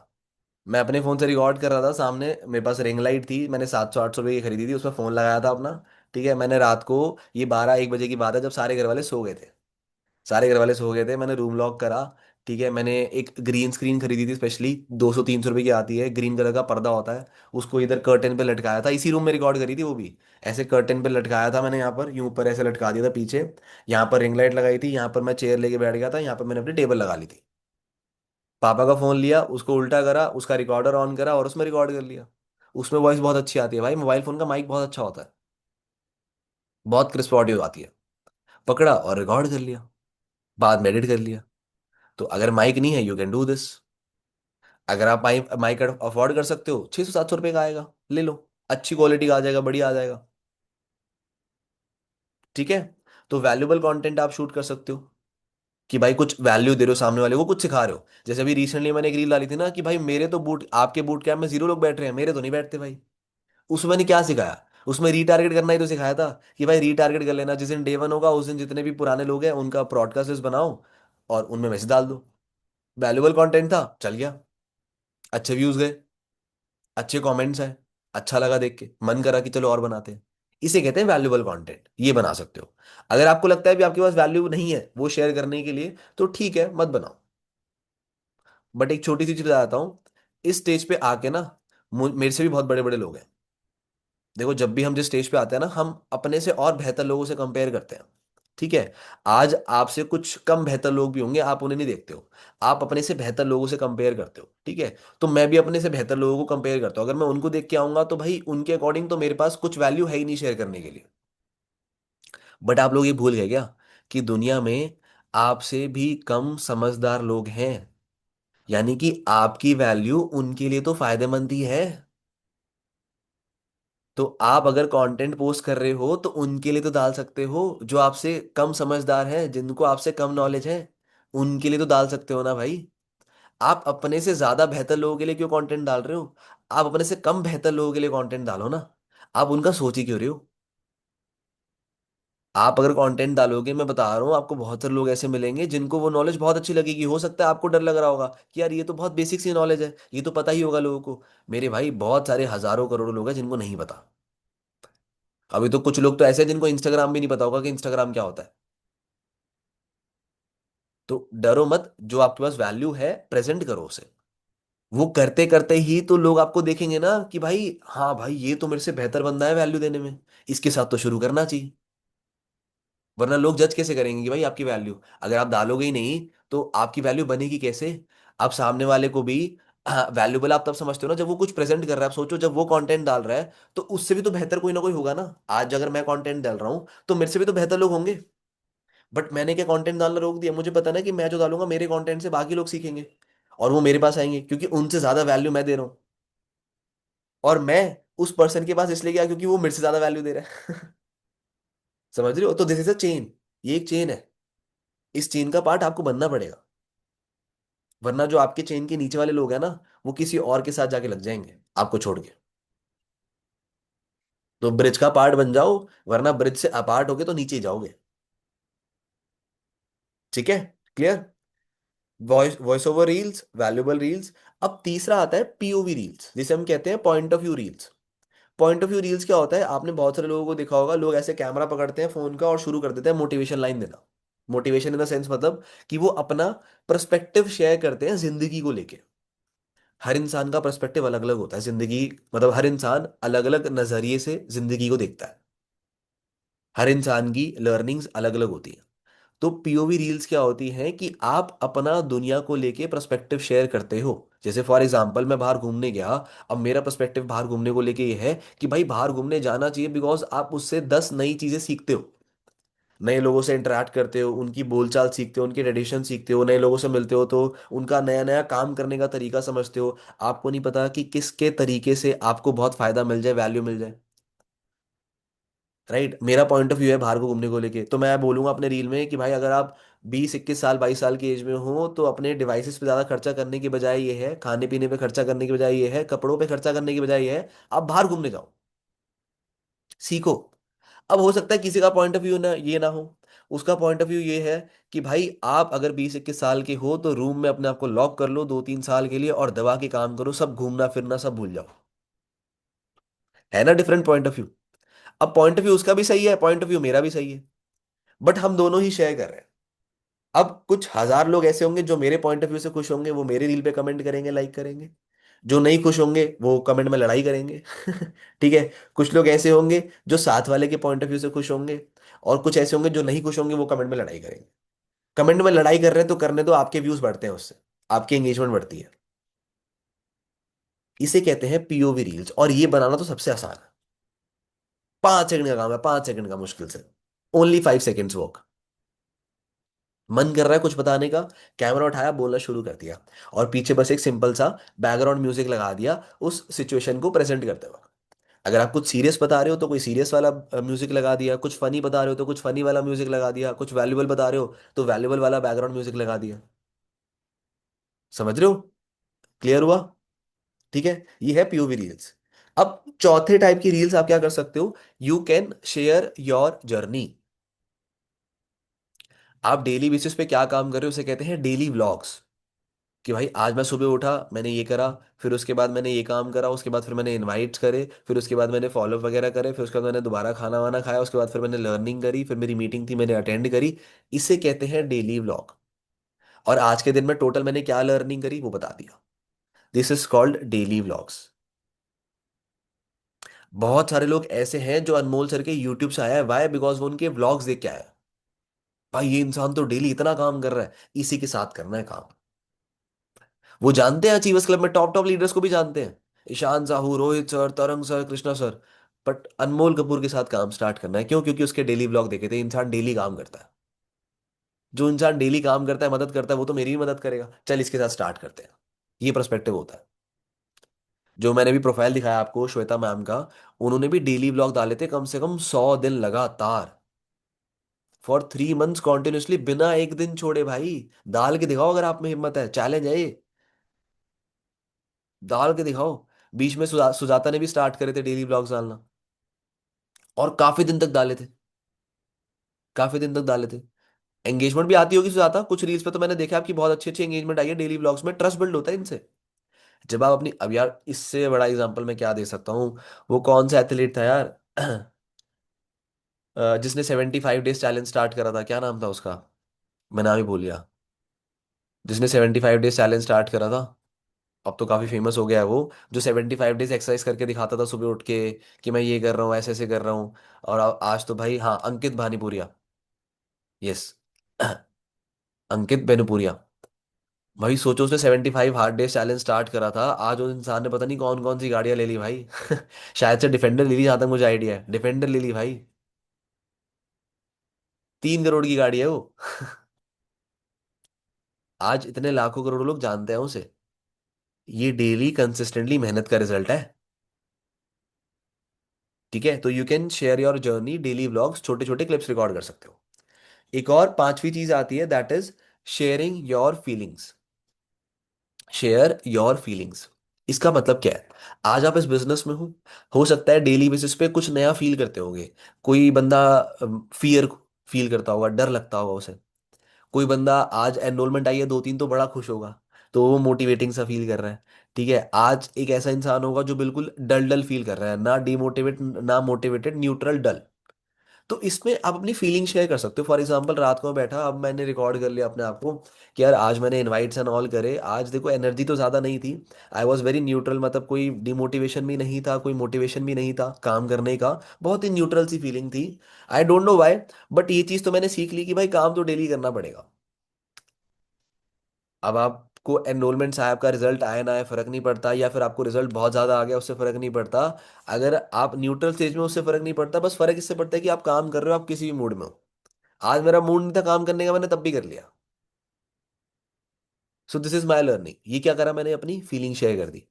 मैं अपने फोन से रिकॉर्ड कर रहा था, सामने मेरे पास रिंग लाइट थी, मैंने 700 800 रुपये की खरीदी थी, उसमें फोन लगाया था अपना। ठीक है, मैंने रात को, ये 12 1 बजे की बात है, जब सारे घर वाले सो गए थे, सारे घर वाले सो गए थे, मैंने रूम लॉक करा। ठीक है, मैंने एक ग्रीन स्क्रीन खरीदी थी स्पेशली, 200 300 रुपये की आती है, ग्रीन कलर का पर्दा होता है, उसको इधर कर्टेन पे लटकाया था, इसी रूम में रिकॉर्ड करी थी वो भी। ऐसे कर्टेन पे लटकाया था मैंने, यहाँ पर यूं ऊपर ऐसे लटका दिया था पीछे। यहाँ पर रिंग लाइट लगाई थी, यहाँ पर मैं चेयर लेके बैठ गया था, यहाँ पर मैंने अपनी टेबल लगा ली थी। पापा का फोन लिया, उसको उल्टा करा, उसका रिकॉर्डर ऑन करा और उसमें रिकॉर्ड कर लिया। उसमें वॉइस बहुत अच्छी आती है भाई, मोबाइल फोन का माइक बहुत अच्छा होता है, बहुत क्रिस्प ऑडियो आती है। पकड़ा और रिकॉर्ड कर लिया, बाद में एडिट कर लिया। तो अगर माइक नहीं है, यू कैन डू दिस। अगर आप माइक माइक अफोर्ड कर सकते हो, 600 700 रुपये का आएगा, ले लो, अच्छी क्वालिटी का आ जाएगा, बढ़िया आ जाएगा। ठीक है, तो वैल्यूबल कंटेंट आप शूट कर सकते हो, कि भाई कुछ वैल्यू दे रहे हो सामने वाले को, कुछ सिखा रहे हो। जैसे अभी रिसेंटली मैंने एक रील डाली थी ना, कि भाई मेरे तो बूट, आपके बूट कैंप में 0 लोग बैठ रहे हैं, मेरे तो नहीं बैठते भाई। उसमें मैंने क्या सिखाया? उसमें रीटारगेट करना ही तो सिखाया था, कि भाई रीटारगेट कर लेना, जिस दिन डे 1 होगा उस दिन जितने भी पुराने लोग हैं उनका ब्रॉडकास्ट लिस्ट बनाओ और उनमें मैसेज डाल दो। वैल्यूबल कंटेंट था, चल गया, अच्छे व्यूज गए, अच्छे कमेंट्स आए, अच्छा लगा देख के, मन करा कि चलो और बनाते हैं। इसे कहते हैं वैल्यूबल कंटेंट, ये बना सकते हो। अगर आपको लगता है भी आपके पास वैल्यू नहीं है वो शेयर करने के लिए, तो ठीक है, मत बनाओ। बट एक छोटी सी चीज बताता हूँ, इस स्टेज पे आके ना, मेरे से भी बहुत बड़े बड़े लोग हैं। देखो, जब भी हम जिस स्टेज पे आते हैं ना, हम अपने से और बेहतर लोगों से कंपेयर करते हैं, ठीक है। आज आपसे कुछ कम बेहतर लोग भी होंगे, आप उन्हें नहीं देखते हो, आप अपने से बेहतर लोगों से कंपेयर करते हो, ठीक है। तो मैं भी अपने से बेहतर लोगों को कंपेयर करता हूँ, अगर मैं उनको देख के आऊंगा तो भाई उनके अकॉर्डिंग तो मेरे पास कुछ वैल्यू है ही नहीं शेयर करने के लिए। बट आप लोग ये भूल गए क्या, कि दुनिया में आपसे भी कम समझदार लोग हैं, यानी कि आपकी वैल्यू उनके लिए तो फायदेमंद ही है। तो आप अगर कंटेंट पोस्ट कर रहे हो तो उनके लिए तो डाल सकते हो, जो आपसे कम समझदार हैं, जिनको आपसे कम नॉलेज है, उनके लिए तो डाल सकते हो ना भाई। आप अपने से ज्यादा बेहतर लोगों के लिए क्यों कंटेंट डाल रहे हो? आप अपने से कम बेहतर लोगों के लिए कंटेंट डालो ना। आप उनका सोच ही क्यों रहे हो? आप अगर कंटेंट डालोगे, मैं बता रहा हूँ आपको, बहुत सारे लोग ऐसे मिलेंगे जिनको वो नॉलेज बहुत अच्छी लगेगी, हो सकता है आपको डर लग रहा होगा कि यार ये तो बहुत बेसिक सी नॉलेज है, ये तो पता ही होगा लोगों को। मेरे भाई बहुत सारे हजारों करोड़ों लोग हैं जिनको नहीं पता। अभी तो कुछ लोग तो ऐसे हैं जिनको इंस्टाग्राम भी नहीं पता होगा कि इंस्टाग्राम क्या होता है। तो डरो मत, जो आपके पास वैल्यू है प्रेजेंट करो उसे। वो करते करते ही तो लोग आपको देखेंगे ना कि भाई हाँ भाई ये तो मेरे से बेहतर बंदा है वैल्यू देने में, इसके साथ तो शुरू करना चाहिए। वरना लोग जज कैसे करेंगे कि भाई आपकी वैल्यू, अगर आप डालोगे ही नहीं तो आपकी वैल्यू बनेगी कैसे। आप सामने वाले को भी वैल्यूबल आप तब समझते हो ना जब वो कुछ प्रेजेंट कर रहा है। आप सोचो जब वो कंटेंट डाल रहा है तो उससे भी तो बेहतर कोई ना कोई होगा ना। आज अगर मैं कंटेंट डाल रहा हूँ तो मेरे से भी तो बेहतर लोग होंगे। बट मैंने क्या कंटेंट डालना रोक दिया, मुझे पता ना कि मैं जो डालूंगा मेरे कंटेंट से बाकी लोग सीखेंगे और वो मेरे पास आएंगे क्योंकि उनसे ज्यादा वैल्यू मैं दे रहा हूँ। और मैं उस पर्सन के पास इसलिए गया क्योंकि वो मेरे से ज्यादा वैल्यू दे रहा है। समझ रहे हो? तो दिस इज अ चेन, ये एक चेन है। इस चेन का पार्ट आपको बनना पड़ेगा। वरना जो आपके चेन के नीचे वाले लोग हैं ना, वो किसी और के साथ जाके लग जाएंगे आपको छोड़ के। तो ब्रिज का पार्ट बन जाओ, वरना ब्रिज से अपार्ट होगे तो नीचे ही जाओगे। ठीक है? Clear? Voice voice over reels, valuable reels. अब तीसरा आता है पीओवी रील्स, जिसे हम कहते हैं point of view reels. Point of view reels क्या होता है? आपने बहुत सारे लोगों को देखा होगा, लोग ऐसे कैमरा पकड़ते हैं फोन का और शुरू कर देते हैं मोटिवेशन लाइन देना। मोटिवेशन इन द सेंस मतलब कि वो अपना पर्सपेक्टिव शेयर करते हैं जिंदगी को लेके। हर इंसान का पर्सपेक्टिव अलग अलग होता है जिंदगी, मतलब हर इंसान अलग अलग नजरिए से जिंदगी को देखता है। हर इंसान की लर्निंग्स अलग अलग होती है। तो पीओवी रील्स क्या होती हैं कि आप अपना दुनिया को लेके पर्सपेक्टिव शेयर करते हो। जैसे फॉर एग्जांपल मैं बाहर घूमने गया, अब मेरा पर्सपेक्टिव बाहर घूमने को लेके ये है कि भाई बाहर घूमने जाना चाहिए बिकॉज आप उससे 10 नई चीजें सीखते हो। नए लोगों से इंटरेक्ट करते हो, उनकी बोलचाल सीखते हो, उनके ट्रेडिशन सीखते हो, नए लोगों से मिलते हो तो उनका नया नया काम करने का तरीका समझते हो। आपको नहीं पता कि किसके तरीके से आपको बहुत फायदा मिल जाए, वैल्यू मिल जाए। राइट? मेरा पॉइंट ऑफ व्यू है बाहर को घूमने को लेके, तो मैं बोलूंगा अपने रील में कि भाई अगर आप 20 21 साल 22 साल की एज में हो तो अपने डिवाइसेस पे ज्यादा खर्चा करने की बजाय ये है, खाने पीने पे खर्चा करने की बजाय ये है, कपड़ों पे खर्चा करने की बजाय ये है, आप बाहर घूमने जाओ, सीखो। अब हो सकता है किसी का पॉइंट ऑफ व्यू ना ये ना हो, उसका पॉइंट ऑफ व्यू ये है कि भाई आप अगर 20 21 साल के हो तो रूम में अपने आप को लॉक कर लो 2 3 साल के लिए और दबा के काम करो, सब घूमना फिरना सब भूल जाओ। है ना डिफरेंट पॉइंट ऑफ व्यू? अब पॉइंट ऑफ व्यू उसका भी सही है, पॉइंट ऑफ व्यू मेरा भी सही है, बट हम दोनों ही शेयर कर रहे हैं। अब कुछ हजार लोग ऐसे होंगे जो मेरे पॉइंट ऑफ व्यू से खुश होंगे, वो मेरे रील पे कमेंट करेंगे, लाइक करेंगे। जो नहीं खुश होंगे वो कमेंट में लड़ाई करेंगे। ठीक है? कुछ लोग ऐसे होंगे जो साथ वाले के पॉइंट ऑफ व्यू से खुश होंगे, और कुछ ऐसे होंगे जो नहीं खुश होंगे, वो कमेंट में लड़ाई करेंगे। कमेंट में लड़ाई कर रहे हैं तो करने दो, आपके व्यूज बढ़ते हैं उससे, आपकी एंगेजमेंट बढ़ती है। इसे कहते हैं पीओवी रील्स, और ये बनाना तो सबसे आसान है। 5 सेकंड का काम है, 5 सेकंड का मुश्किल से। Only 5 seconds work. मन कर रहा है कुछ बताने का, कैमरा उठाया बोलना शुरू कर दिया, और पीछे बस एक सिंपल सा बैकग्राउंड म्यूजिक लगा दिया उस सिचुएशन को प्रेजेंट करते वक्त। अगर आप कुछ सीरियस बता रहे हो तो कोई सीरियस वाला म्यूजिक लगा दिया, कुछ फनी बता रहे हो तो कुछ फनी वाला म्यूजिक लगा दिया, कुछ वैल्यूबल बता रहे हो तो वैल्यूबल वाला बैकग्राउंड म्यूजिक लगा दिया। समझ रहे हो? क्लियर हुआ? ठीक है? ये है पीओवी रील्स। अब चौथे टाइप की रील्स आप क्या कर सकते हो? You can share your journey. आप डेली बेसिस पे क्या काम कर रहे हो उसे कहते हैं डेली व्लॉग्स। कि भाई आज मैं सुबह उठा, मैंने ये करा, फिर उसके बाद मैंने ये काम करा, उसके बाद फिर मैंने इनवाइट्स करे, फिर उसके बाद मैंने फॉलो वगैरह करे, फिर उसके बाद मैंने दोबारा खाना वाना खाया, उसके बाद फिर मैंने लर्निंग करी, फिर मेरी मीटिंग थी मैंने अटेंड करी। इसे कहते हैं डेली व्लॉग। और आज के दिन में टोटल मैंने क्या लर्निंग करी वो बता दिया। This is called daily vlogs. बहुत सारे लोग ऐसे हैं जो अनमोल सर के यूट्यूब से आया है, वाई? बिकॉज वो उनके व्लॉग्स देख के आया है। भाई ये इंसान तो डेली इतना काम कर रहा है, इसी के साथ करना है काम। वो जानते हैं अचीवर्स क्लब में टॉप टॉप लीडर्स को भी जानते हैं, ईशान साहू, रोहित सर, तरंग सर, कृष्णा सर। बट अनमोल कपूर के साथ काम स्टार्ट करना है, क्यों? क्योंकि उसके डेली व्लॉग देखे थे। इंसान डेली काम करता है। जो इंसान डेली काम करता है, मदद करता है, वो तो मेरी भी मदद करेगा, चल इसके साथ स्टार्ट करते हैं। ये पर्सपेक्टिव होता है। जो मैंने भी प्रोफाइल दिखाया आपको श्वेता मैम का, उन्होंने भी डेली व्लॉग डाले थे कम से कम 100 दिन लगातार, फॉर 3 मंथ्स कॉन्टिन्यूसली, बिना एक दिन छोड़े। भाई डाल के दिखाओ, अगर आप में हिम्मत है, चैलेंज है ये। डाल के दिखाओ। बीच में सुजाता ने भी स्टार्ट करे थे डेली व्लॉग्स डालना, और काफी दिन तक डाले थे, काफी दिन तक डाले थे। एंगेजमेंट भी आती होगी सुजाता, कुछ रील्स पे तो मैंने देखा आपकी बहुत अच्छी अच्छी एंगेजमेंट आई है डेली व्लॉग्स में, ट्रस्ट बिल्ड होता है इनसे। जब आप अपनी, अब यार इससे बड़ा एग्जांपल मैं क्या दे सकता हूँ? वो कौन सा एथलीट था यार? जिसने 75 डेज चैलेंज स्टार्ट करा था, क्या नाम था उसका? मैं नाम ही भूल गया। जिसने 75 डेज चैलेंज स्टार्ट करा था, अब तो काफी फेमस हो गया है वो। जो 75 डेज एक्सरसाइज करके दिखाता था सुबह उठ के, कि मैं ये कर रहा हूँ, ऐसे ऐसे कर रहा हूँ। और आज तो भाई, हाँ, अंकित भानीपुरिया। यस। अंकित बेनुपुरिया। भाई सोचो, उसने 75 हार्ड डेज चैलेंज स्टार्ट करा था, आज उस इंसान ने पता नहीं कौन कौन सी गाड़ियां ले ली भाई। शायद से डिफेंडर ले ली, जहां तक मुझे आइडिया है, डिफेंडर ले ली भाई। 3 करोड़ की गाड़ी है वो। आज इतने लाखों करोड़ों लोग जानते हैं उसे। ये डेली कंसिस्टेंटली मेहनत का रिजल्ट है। ठीक है, तो you can share your journey, daily vlogs, छोटे छोटे क्लिप्स रिकॉर्ड कर सकते हो। एक और पांचवी चीज आती है, that is sharing your feelings. Share your feelings. इसका मतलब क्या है? आज आप इस बिजनेस में हो सकता है डेली बेसिस पे कुछ नया फील करते होगे। कोई बंदा फियर फील करता होगा, डर लगता होगा उसे। कोई बंदा आज एनरोलमेंट आई है 2-3 तो बड़ा खुश होगा, तो वो मोटिवेटिंग सा फील कर रहा है। ठीक है, आज एक ऐसा इंसान होगा जो बिल्कुल डल डल फील कर रहा है, ना डिमोटिवेट ना मोटिवेटेड, न्यूट्रल डल। तो इसमें आप अपनी फीलिंग शेयर कर सकते हो। फॉर एग्जांपल, रात को मैं बैठा, अब मैंने रिकॉर्ड कर लिया अपने आप को कि यार आज मैंने इनवाइट्स एंड ऑल करे, आज देखो एनर्जी तो ज़्यादा नहीं थी। आई वॉज वेरी न्यूट्रल, मतलब कोई डिमोटिवेशन भी नहीं था, कोई मोटिवेशन भी नहीं था काम करने का। बहुत ही न्यूट्रल सी फीलिंग थी। I don't know why, but ये चीज़ तो मैंने सीख ली कि भाई काम तो डेली करना पड़ेगा। अब आपको एनरोलमेंट साहब का रिजल्ट आया ना आए फर्क नहीं पड़ता, या फिर आपको रिजल्ट बहुत ज़्यादा आ गया उससे फर्क नहीं पड़ता। अगर आप न्यूट्रल स्टेज में, उससे फर्क नहीं पड़ता। बस फर्क इससे पड़ता है कि आप काम कर रहे हो, आप किसी भी मूड में हो। आज मेरा मूड नहीं था काम करने का, मैंने तब भी कर लिया। So this is my learning. ये क्या करा, मैंने अपनी फीलिंग शेयर कर दी।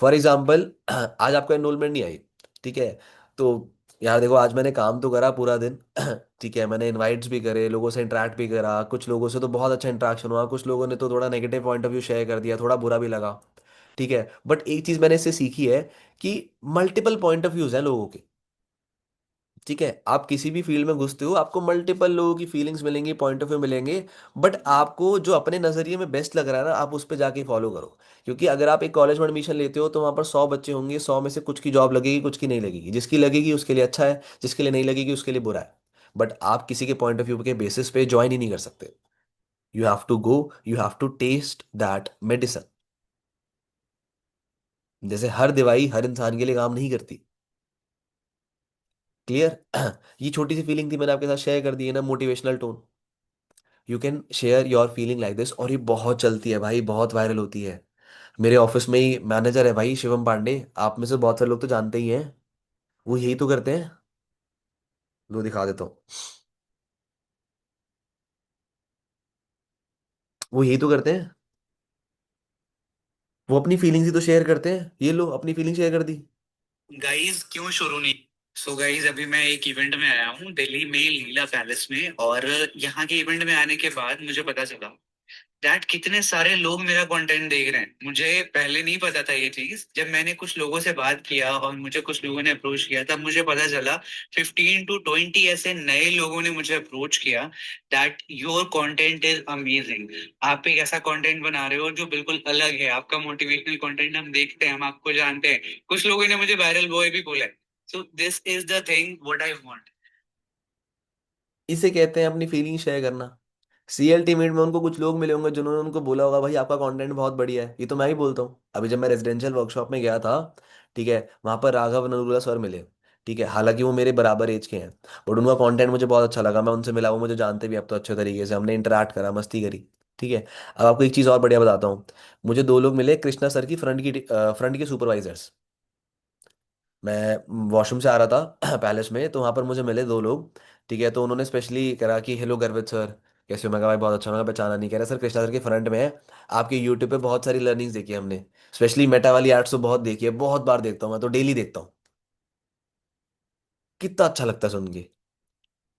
फॉर एग्जाम्पल, आज आपका एनरोलमेंट नहीं आई। ठीक है, तो यार देखो, आज मैंने काम तो करा पूरा दिन। ठीक है, मैंने इनवाइट्स भी करे, लोगों से इंटरेक्ट भी करा, कुछ लोगों से तो बहुत अच्छा इंटरेक्शन हुआ, कुछ लोगों ने तो थोड़ा negative point of view share कर दिया, थोड़ा बुरा भी लगा। ठीक है, बट एक चीज मैंने इससे सीखी है कि मल्टीपल पॉइंट ऑफ व्यूज हैं लोगों के। ठीक है, आप किसी भी फील्ड में घुसते हो, आपको मल्टीपल लोगों की फीलिंग्स मिलेंगी, पॉइंट ऑफ व्यू मिलेंगे। बट आपको जो अपने नजरिए में बेस्ट लग रहा है ना, आप उस पर जाके फॉलो करो। क्योंकि अगर आप एक कॉलेज में एडमिशन लेते हो, तो वहां पर 100 बच्चे होंगे, 100 में से कुछ की जॉब लगेगी, कुछ की नहीं लगेगी। जिसकी लगेगी उसके लिए अच्छा है, जिसके लिए नहीं लगेगी उसके लिए बुरा है। बट आप किसी के पॉइंट ऑफ व्यू के बेसिस पे ज्वाइन ही नहीं कर सकते। You have to go, you have to test that medicine. जैसे हर दवाई हर इंसान के लिए काम नहीं करती। क्लियर? ये छोटी सी फीलिंग थी, मैंने आपके साथ शेयर कर दी है ना, motivational tone. You can share your feeling like this. और ये बहुत चलती है भाई, बहुत वायरल होती है। मेरे ऑफिस में ही मैनेजर है भाई, शिवम पांडे, आप में से बहुत सारे लोग तो जानते ही हैं। वो यही तो करते हैं। लो दिखा देता हूँ। वो यही तो करते हैं। वो अपनी फीलिंग्स ही तो शेयर करते हैं। ये लो, अपनी फीलिंग शेयर कर दी। गाइस क्यों शुरू नहीं? सो गाइस, अभी मैं एक इवेंट में आया हूँ दिल्ली में, लीला पैलेस में। और यहाँ के इवेंट में आने के बाद मुझे पता चला दैट कितने सारे लोग मेरा कंटेंट देख रहे हैं। मुझे पहले नहीं पता था ये चीज। जब मैंने कुछ लोगों से बात किया और मुझे कुछ लोगों ने अप्रोच किया, तब मुझे पता चला 15 to 20 ऐसे नए लोगों ने मुझे अप्रोच किया that your content is amazing. आप एक ऐसा कंटेंट बना रहे हो जो बिल्कुल अलग है। आपका मोटिवेशनल कंटेंट हम देखते हैं, हम आपको जानते हैं। कुछ लोगों ने मुझे वायरल बॉय भी बोला है। So this is the thing what I want. इसे कहते हैं अपनी फीलिंग शेयर करना। सीएलटी मीट में उनको कुछ लोग मिले होंगे जिन्होंने उनको बोला होगा भाई आपका कंटेंट बहुत बढ़िया है। ये तो मैं ही बोलता हूँ। अभी जब मैं रेजिडेंशियल वर्कशॉप में गया था, ठीक है, वहां पर राघव नरूला सर मिले। ठीक है, हालांकि वो मेरे बराबर एज के हैं, बट उनका कंटेंट मुझे बहुत अच्छा लगा। मैं उनसे मिला, वो मुझे जानते भी अब तो अच्छे तरीके से, हमने इंटरेक्ट करा, मस्ती करी। ठीक है, अब आपको एक चीज़ और बढ़िया बताता हूँ। मुझे 2 लोग मिले, कृष्णा सर की फ्रंट के सुपरवाइजर्स। मैं वॉशरूम से आ रहा था पैलेस में, तो वहां पर मुझे मिले 2 लोग। ठीक है, तो उन्होंने स्पेशली करा कि हेलो गर्वित सर, कैसे हो? मैं कहा भाई बहुत अच्छा, मैं पहचाना नहीं। कह रहा सर कृष्णा सर के फ्रंट में है। आपके यूट्यूब पे बहुत सारी लर्निंग्स देखी है हमने, स्पेशली मेटा वाली एड्स तो बहुत देखी है, बहुत बार देखता हूँ मैं तो, डेली देखता हूँ। कितना अच्छा लगता है सुन के।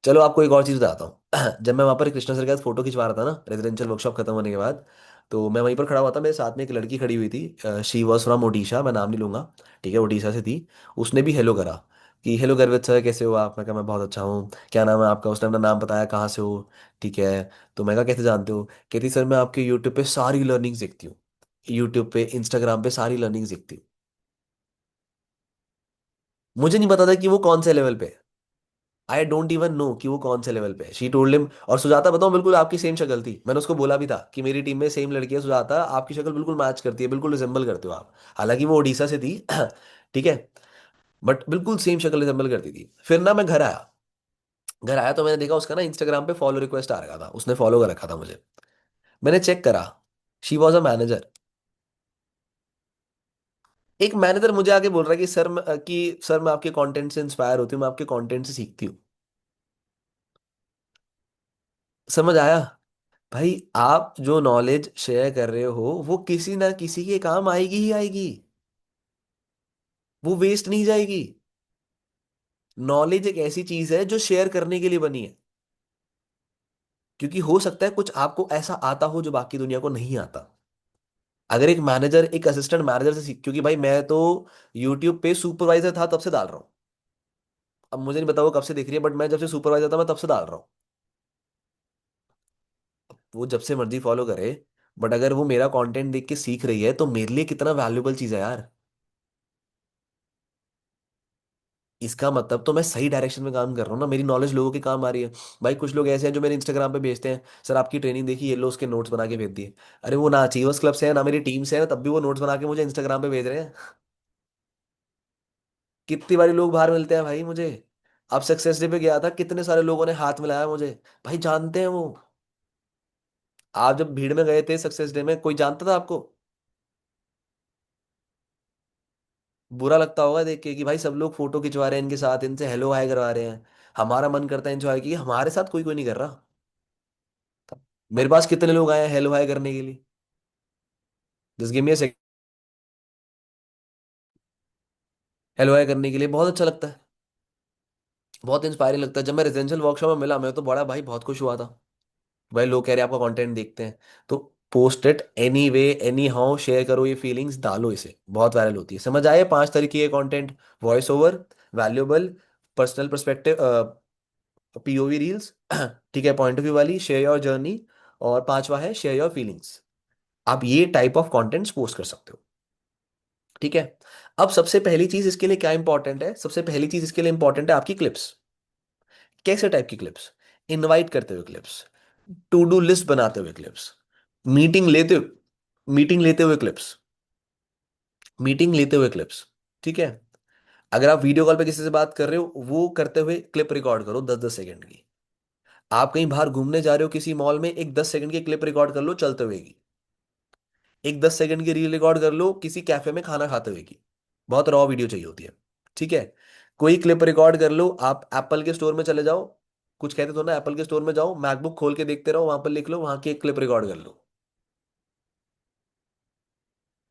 चलो आपको एक और चीज़ बताता हूँ। जब मैं वहाँ पर कृष्णा सर के साथ फोटो खिंचवा रहा था ना, रेजिडेंशियल वर्कशॉप खत्म होने के बाद, तो मैं वहीं पर खड़ा हुआ था, मेरे साथ में एक लड़की खड़ी हुई थी, शी वॉज फ्रॉम ओडिशा, मैं नाम नहीं लूंगा। ठीक है, ओडिशा से थी। उसने भी हेलो करा कि हेलो गर्वित सर, कैसे हो आप? मैं कहा मैं बहुत अच्छा हूँ, क्या नाम है आपका? उसने अपना नाम बताया, कहाँ से हो। ठीक है, तो मैं कहा कैसे जानते हो? कहती सर मैं आपके यूट्यूब पे सारी लर्निंग्स देखती हूँ, यूट्यूब पे इंस्टाग्राम पे सारी लर्निंग्स देखती हूँ। मुझे नहीं पता था कि वो कौन से लेवल पे है। आई डोंट इवन नो कि वो कौन से लेवल पे है। शी टोल्ड हिम, और सुजाता बताऊं बिल्कुल आपकी सेम शक्ल थी, मैंने उसको बोला भी था कि मेरी टीम में सेम लड़की है सुजाता, आपकी शक्ल बिल्कुल मैच करती है, बिल्कुल रिजेंबल करते हो आप। हालांकि वो उड़ीसा से थी ठीक है, बट बिल्कुल सेम शक्ल रिजेंबल करती थी। फिर ना मैं घर आया, घर आया तो मैंने देखा उसका ना इंस्टाग्राम पे फॉलो रिक्वेस्ट आ रखा था, उसने फॉलो कर रखा था मुझे। मैंने चेक करा, शी वॉज अ मैनेजर। एक मैनेजर मुझे आके बोल रहा है कि सर मैं आपके कंटेंट से इंस्पायर होती हूँ, मैं आपके कंटेंट से सीखती हूँ। समझ आया? भाई आप जो नॉलेज शेयर कर रहे हो वो किसी ना किसी के काम आएगी ही आएगी, वो वेस्ट नहीं जाएगी। नॉलेज एक ऐसी चीज है जो शेयर करने के लिए बनी है, क्योंकि हो सकता है कुछ आपको ऐसा आता हो जो बाकी दुनिया को नहीं आता। अगर एक मैनेजर एक असिस्टेंट मैनेजर से सीख, क्योंकि भाई मैं तो यूट्यूब पे सुपरवाइजर था तब से डाल रहा हूँ। अब मुझे नहीं पता वो कब से देख रही है, बट मैं जब से सुपरवाइजर था मैं तब से डाल रहा हूँ। वो जब से मर्जी फॉलो करे, बट अगर वो मेरा कंटेंट देख के सीख रही है तो मेरे लिए कितना वैल्यूबल चीज है यार। इसका मतलब तो मैं सही डायरेक्शन में काम कर रहा हूँ ना, मेरी नॉलेज लोगों के काम आ रही है। भाई कुछ लोग ऐसे हैं जो मेरे इंस्टाग्राम पे भेजते हैं, सर आपकी ट्रेनिंग देखी, ये लो उसके नोट्स बना के भेज दिए। अरे वो ना अचीवर्स क्लब से है ना मेरी टीम से है, तब भी वो नोट्स बना के मुझे इंस्टाग्राम पे भेज रहे हैं। कितनी बारी लोग बाहर मिलते हैं भाई मुझे। अब सक्सेस डे पे गया था, कितने सारे लोगों ने हाथ मिलाया मुझे। भाई जानते हैं वो। आप जब भीड़ में गए थे सक्सेस डे में, कोई जानता था आपको? बुरा लगता होगा देख के कि भाई सब लोग फोटो खिंचवा रहे हैं इनके साथ, इनसे हेलो हाय करवा रहे हैं। हमारा मन करता है एंजॉय की, हमारे साथ कोई कोई नहीं कर रहा। मेरे पास कितने लोग आए हैं हेलो हाय करने के लिए? Just give me a second. Hello hi करने के लिए बहुत अच्छा लगता है, बहुत इंस्पायरिंग लगता है। जब मैं रेजिडेंशियल वर्कशॉप में मिला, मैं तो बड़ा भाई बहुत खुश हुआ था। भाई लोग कह रहे हैं आपका कंटेंट देखते हैं, तो post it any way any how, share करो ये फीलिंग्स, डालो इसे, बहुत वायरल होती है। समझ आए 5 तरीके के content? Voice over, valuable, personal perspective, POV reels ठीक है, पॉइंट ऑफ व्यू वाली, शेयर योर जर्नी, और पांचवा है शेयर योर फीलिंग्स। आप ये टाइप ऑफ कंटेंट्स पोस्ट कर सकते हो। ठीक है। अब सबसे पहली चीज इसके लिए क्या इंपॉर्टेंट है? सबसे पहली चीज इसके लिए इंपॉर्टेंट है आपकी क्लिप्स। कैसे टाइप की क्लिप्स? इनवाइट करते हुए क्लिप्स, टू डू लिस्ट बनाते हुए क्लिप्स, मीटिंग लेते मीटिंग लेते हुए क्लिप्स, मीटिंग लेते हुए क्लिप्स। ठीक है। अगर आप वीडियो कॉल पे किसी से बात कर रहे हो, वो करते हुए क्लिप रिकॉर्ड करो 10-10 सेकंड की। आप कहीं बाहर घूमने जा रहे हो किसी मॉल में, एक 10 सेकंड की क्लिप रिकॉर्ड कर लो चलते हुए की। एक 10 सेकंड की रील रिकॉर्ड कर लो किसी कैफे में खाना खाते हुए की। बहुत रॉ वीडियो चाहिए होती है। ठीक है। कोई क्लिप रिकॉर्ड कर लो, आप एप्पल के स्टोर में चले जाओ, कुछ कहते तो ना, एप्पल के स्टोर में जाओ, मैकबुक खोल के देखते रहो, वहां पर लिख लो, वहां की एक क्लिप रिकॉर्ड कर लो।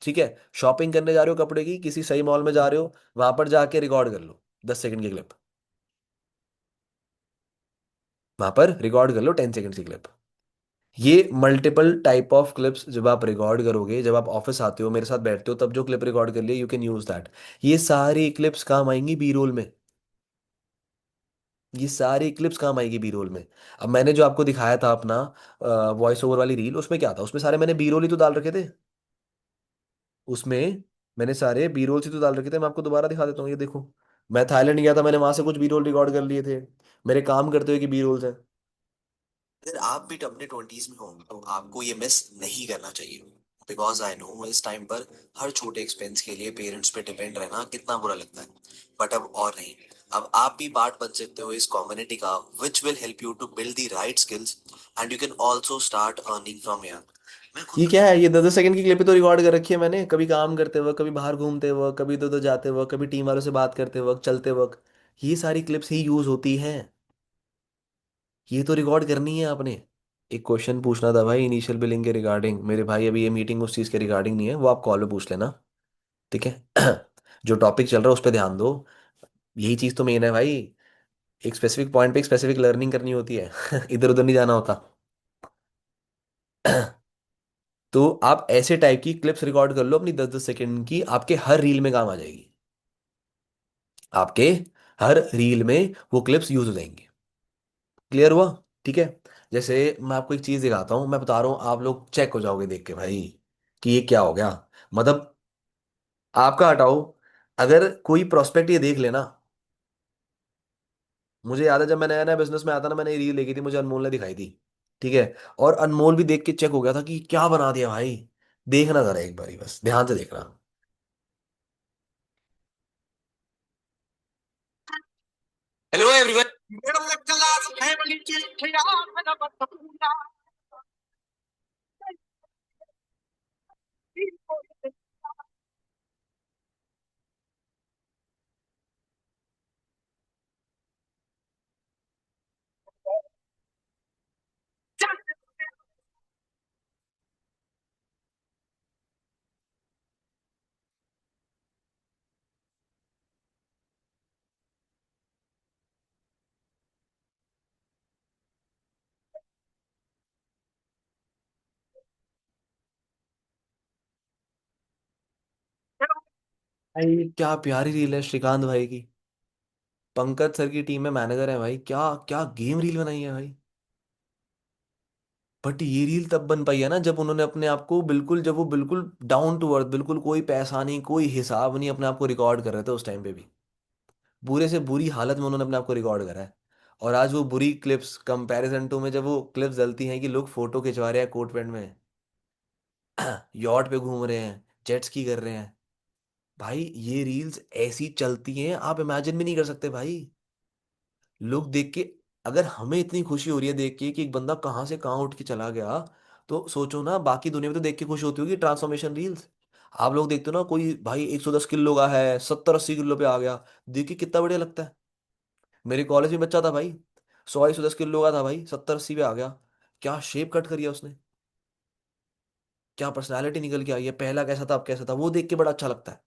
ठीक है। शॉपिंग करने जा रहे हो कपड़े की, किसी सही मॉल में जा रहे हो, वहां पर जाके रिकॉर्ड कर लो 10 सेकंड की क्लिप। वहां पर रिकॉर्ड कर लो 10 सेकंड की क्लिप। ये मल्टीपल टाइप ऑफ क्लिप्स जब आप रिकॉर्ड करोगे, जब आप ऑफिस आते हो मेरे साथ बैठते हो, तब जो क्लिप रिकॉर्ड कर लिए यू कैन यूज दैट। ये सारी क्लिप्स काम आएंगी बी रोल में। ये सारी क्लिप्स काम आएगी बी रोल में। अब मैंने जो आपको दिखाया था अपना वॉइस ओवर वाली रील, उसमें क्या था? उसमें सारे मैंने बी रोल ही तो डाल रखे थे। उसमें मैंने सारे बी रोल ही तो डाल रखे थे। मैं आपको दोबारा दिखा देता हूँ, ये देखो। मैं थाईलैंड गया था, मैंने वहां से कुछ बी रोल रिकॉर्ड कर लिए थे, मेरे काम करते हुए कि बी रोल्स हैं। अगर आप भी अपने 20s में होंगे तो आपको ये मिस नहीं करना चाहिए, बिकॉज आई नो इस टाइम पर हर छोटे एक्सपेंस के लिए पेरेंट्स पे डिपेंड रहना कितना बुरा लगता है। बट अब और नहीं, अब आप भी पार्ट बन सकते हो इस कम्युनिटी का, which will help you to build the right skills and you can also start earning from here. ये क्या है? ये 10-10 सेकंड की क्लिप ही तो रिकॉर्ड कर रखी है मैंने, कभी काम करते वक्त, कभी बाहर घूमते वक्त, कभी इधर उधर जाते वक्त, कभी टीम वालों से बात करते वक्त, चलते वक्त। ये सारी क्लिप्स ही यूज होती हैं। ये तो रिकॉर्ड करनी है आपने। एक क्वेश्चन पूछना था भाई इनिशियल बिलिंग के रिगार्डिंग, मेरे भाई अभी ये मीटिंग उस चीज़ के रिगार्डिंग नहीं है, वो आप कॉल पे पूछ लेना। ठीक है जो टॉपिक चल रहा है उस पर ध्यान दो। यही चीज़ तो मेन है भाई। एक स्पेसिफिक पॉइंट पे एक स्पेसिफिक लर्निंग करनी होती है इधर उधर नहीं जाना होता तो आप ऐसे टाइप की क्लिप्स रिकॉर्ड कर लो अपनी 10-10 सेकंड की, आपके हर रील में काम आ जाएगी। आपके हर रील में वो क्लिप्स यूज हो जाएंगी। क्लियर हुआ? ठीक है। जैसे मैं आपको एक चीज दिखाता हूँ, मैं बता रहा हूँ, आप लोग चेक हो जाओगे देख के भाई कि ये क्या हो गया। मतलब आपका हटाओ, अगर कोई प्रोस्पेक्ट ये देख लेना, मुझे याद है जब मैं नया नया बिजनेस में आता ना, मैंने ये रील देखी थी, मुझे अनमोल ने दिखाई थी। ठीक है। और अनमोल भी देख के चेक हो गया था कि क्या बना दिया भाई। देखना जरा एक बारी, बस ध्यान से देखना। Hello everyone. भाई क्या प्यारी रील है श्रीकांत भाई की। पंकज सर की टीम में मैनेजर है भाई, क्या क्या गेम रील बनाई है भाई। बट ये रील तब बन पाई है ना जब उन्होंने अपने आप को बिल्कुल, जब वो बिल्कुल डाउन टू अर्थ, बिल्कुल कोई पैसा नहीं कोई हिसाब नहीं, अपने आप को रिकॉर्ड कर रहे थे उस टाइम पे भी। बुरे से बुरी हालत में उन्होंने अपने आप को रिकॉर्ड करा है। और आज वो बुरी क्लिप्स कंपैरिजन टू में, जब वो क्लिप्स डलती हैं कि लोग फोटो खिंचवा रहे हैं कोट पैंट में, यॉट पे घूम रहे हैं, जेट स्की कर रहे हैं, भाई ये रील्स ऐसी चलती हैं आप इमेजिन भी नहीं कर सकते भाई। लोग देख के, अगर हमें इतनी खुशी हो रही है देख के कि एक बंदा कहाँ से कहाँ उठ के चला गया, तो सोचो ना बाकी दुनिया में तो देख के खुशी होती होगी ट्रांसफॉर्मेशन रील्स। आप लोग देखते हो ना, कोई भाई 110 किलो का है 70-80 किलो पे आ गया, देख के कितना बढ़िया लगता है। मेरे कॉलेज में बच्चा था भाई, 100-110 किलो का था भाई, 70-80 पे आ गया। क्या शेप कट करी है उसने, क्या पर्सनैलिटी निकल के आई है, पहला कैसा था अब कैसा था, वो देख के बड़ा अच्छा लगता है।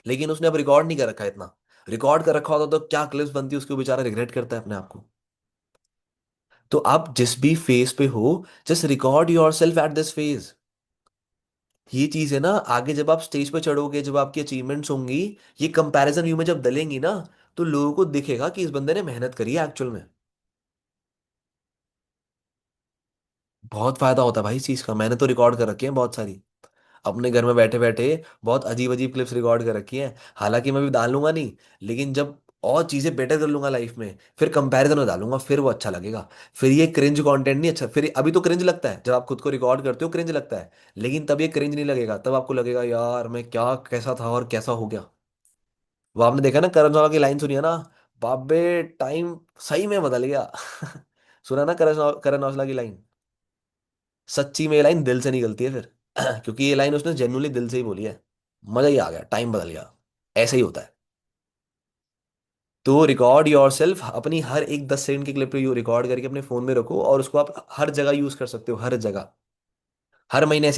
लेकिन उसने अब रिकॉर्ड नहीं कर रखा है इतना। रिकॉर्ड कर रखा होता तो क्या क्लिप्स बनती, उसको बेचारा रिग्रेट करता है अपने आप को। तो आप जिस भी फेज पे हो, just record your self at this phase. ये चीज है ना, आगे जब आप स्टेज पे चढ़ोगे, जब आपकी अचीवमेंट्स होंगी, ये कंपैरिजन व्यू में जब दलेंगी ना, तो लोगों को दिखेगा कि इस बंदे ने मेहनत करी है एक्चुअल में। बहुत फायदा होता है भाई इस चीज का, मैंने तो रिकॉर्ड कर रखी है बहुत सारी, अपने घर में बैठे बैठे बहुत अजीब अजीब क्लिप्स रिकॉर्ड कर रखी हैं। हालांकि मैं भी डालूंगा नहीं, लेकिन जब और चीजें बेटर कर लूंगा लाइफ में, फिर कंपैरिजन में डालूंगा, फिर वो अच्छा लगेगा। फिर ये क्रिंज कंटेंट नहीं अच्छा, फिर अभी तो क्रिंज लगता है जब आप खुद को रिकॉर्ड करते हो, क्रिंज लगता है। लेकिन तब ये क्रिंज नहीं लगेगा, तब आपको लगेगा यार मैं क्या कैसा था और कैसा हो गया। वो आपने देखा ना करण जौहर की लाइन सुनी है ना, बाबे टाइम सही में बदल गया। सुना ना करण औजला की लाइन। सच्ची में ये लाइन दिल से निकलती है फिर। क्योंकि ये लाइन उसने जेन्युइनली दिल से ही बोली है। मजा ही आ गया, टाइम बदल गया। ऐसे ही होता है। तो रिकॉर्ड योर सेल्फ, अपनी हर एक 10 सेकंड की क्लिप यू रिकॉर्ड करके अपने फोन में रखो, और उसको आप हर जगह यूज कर सकते हो, हर जगह। हर महीने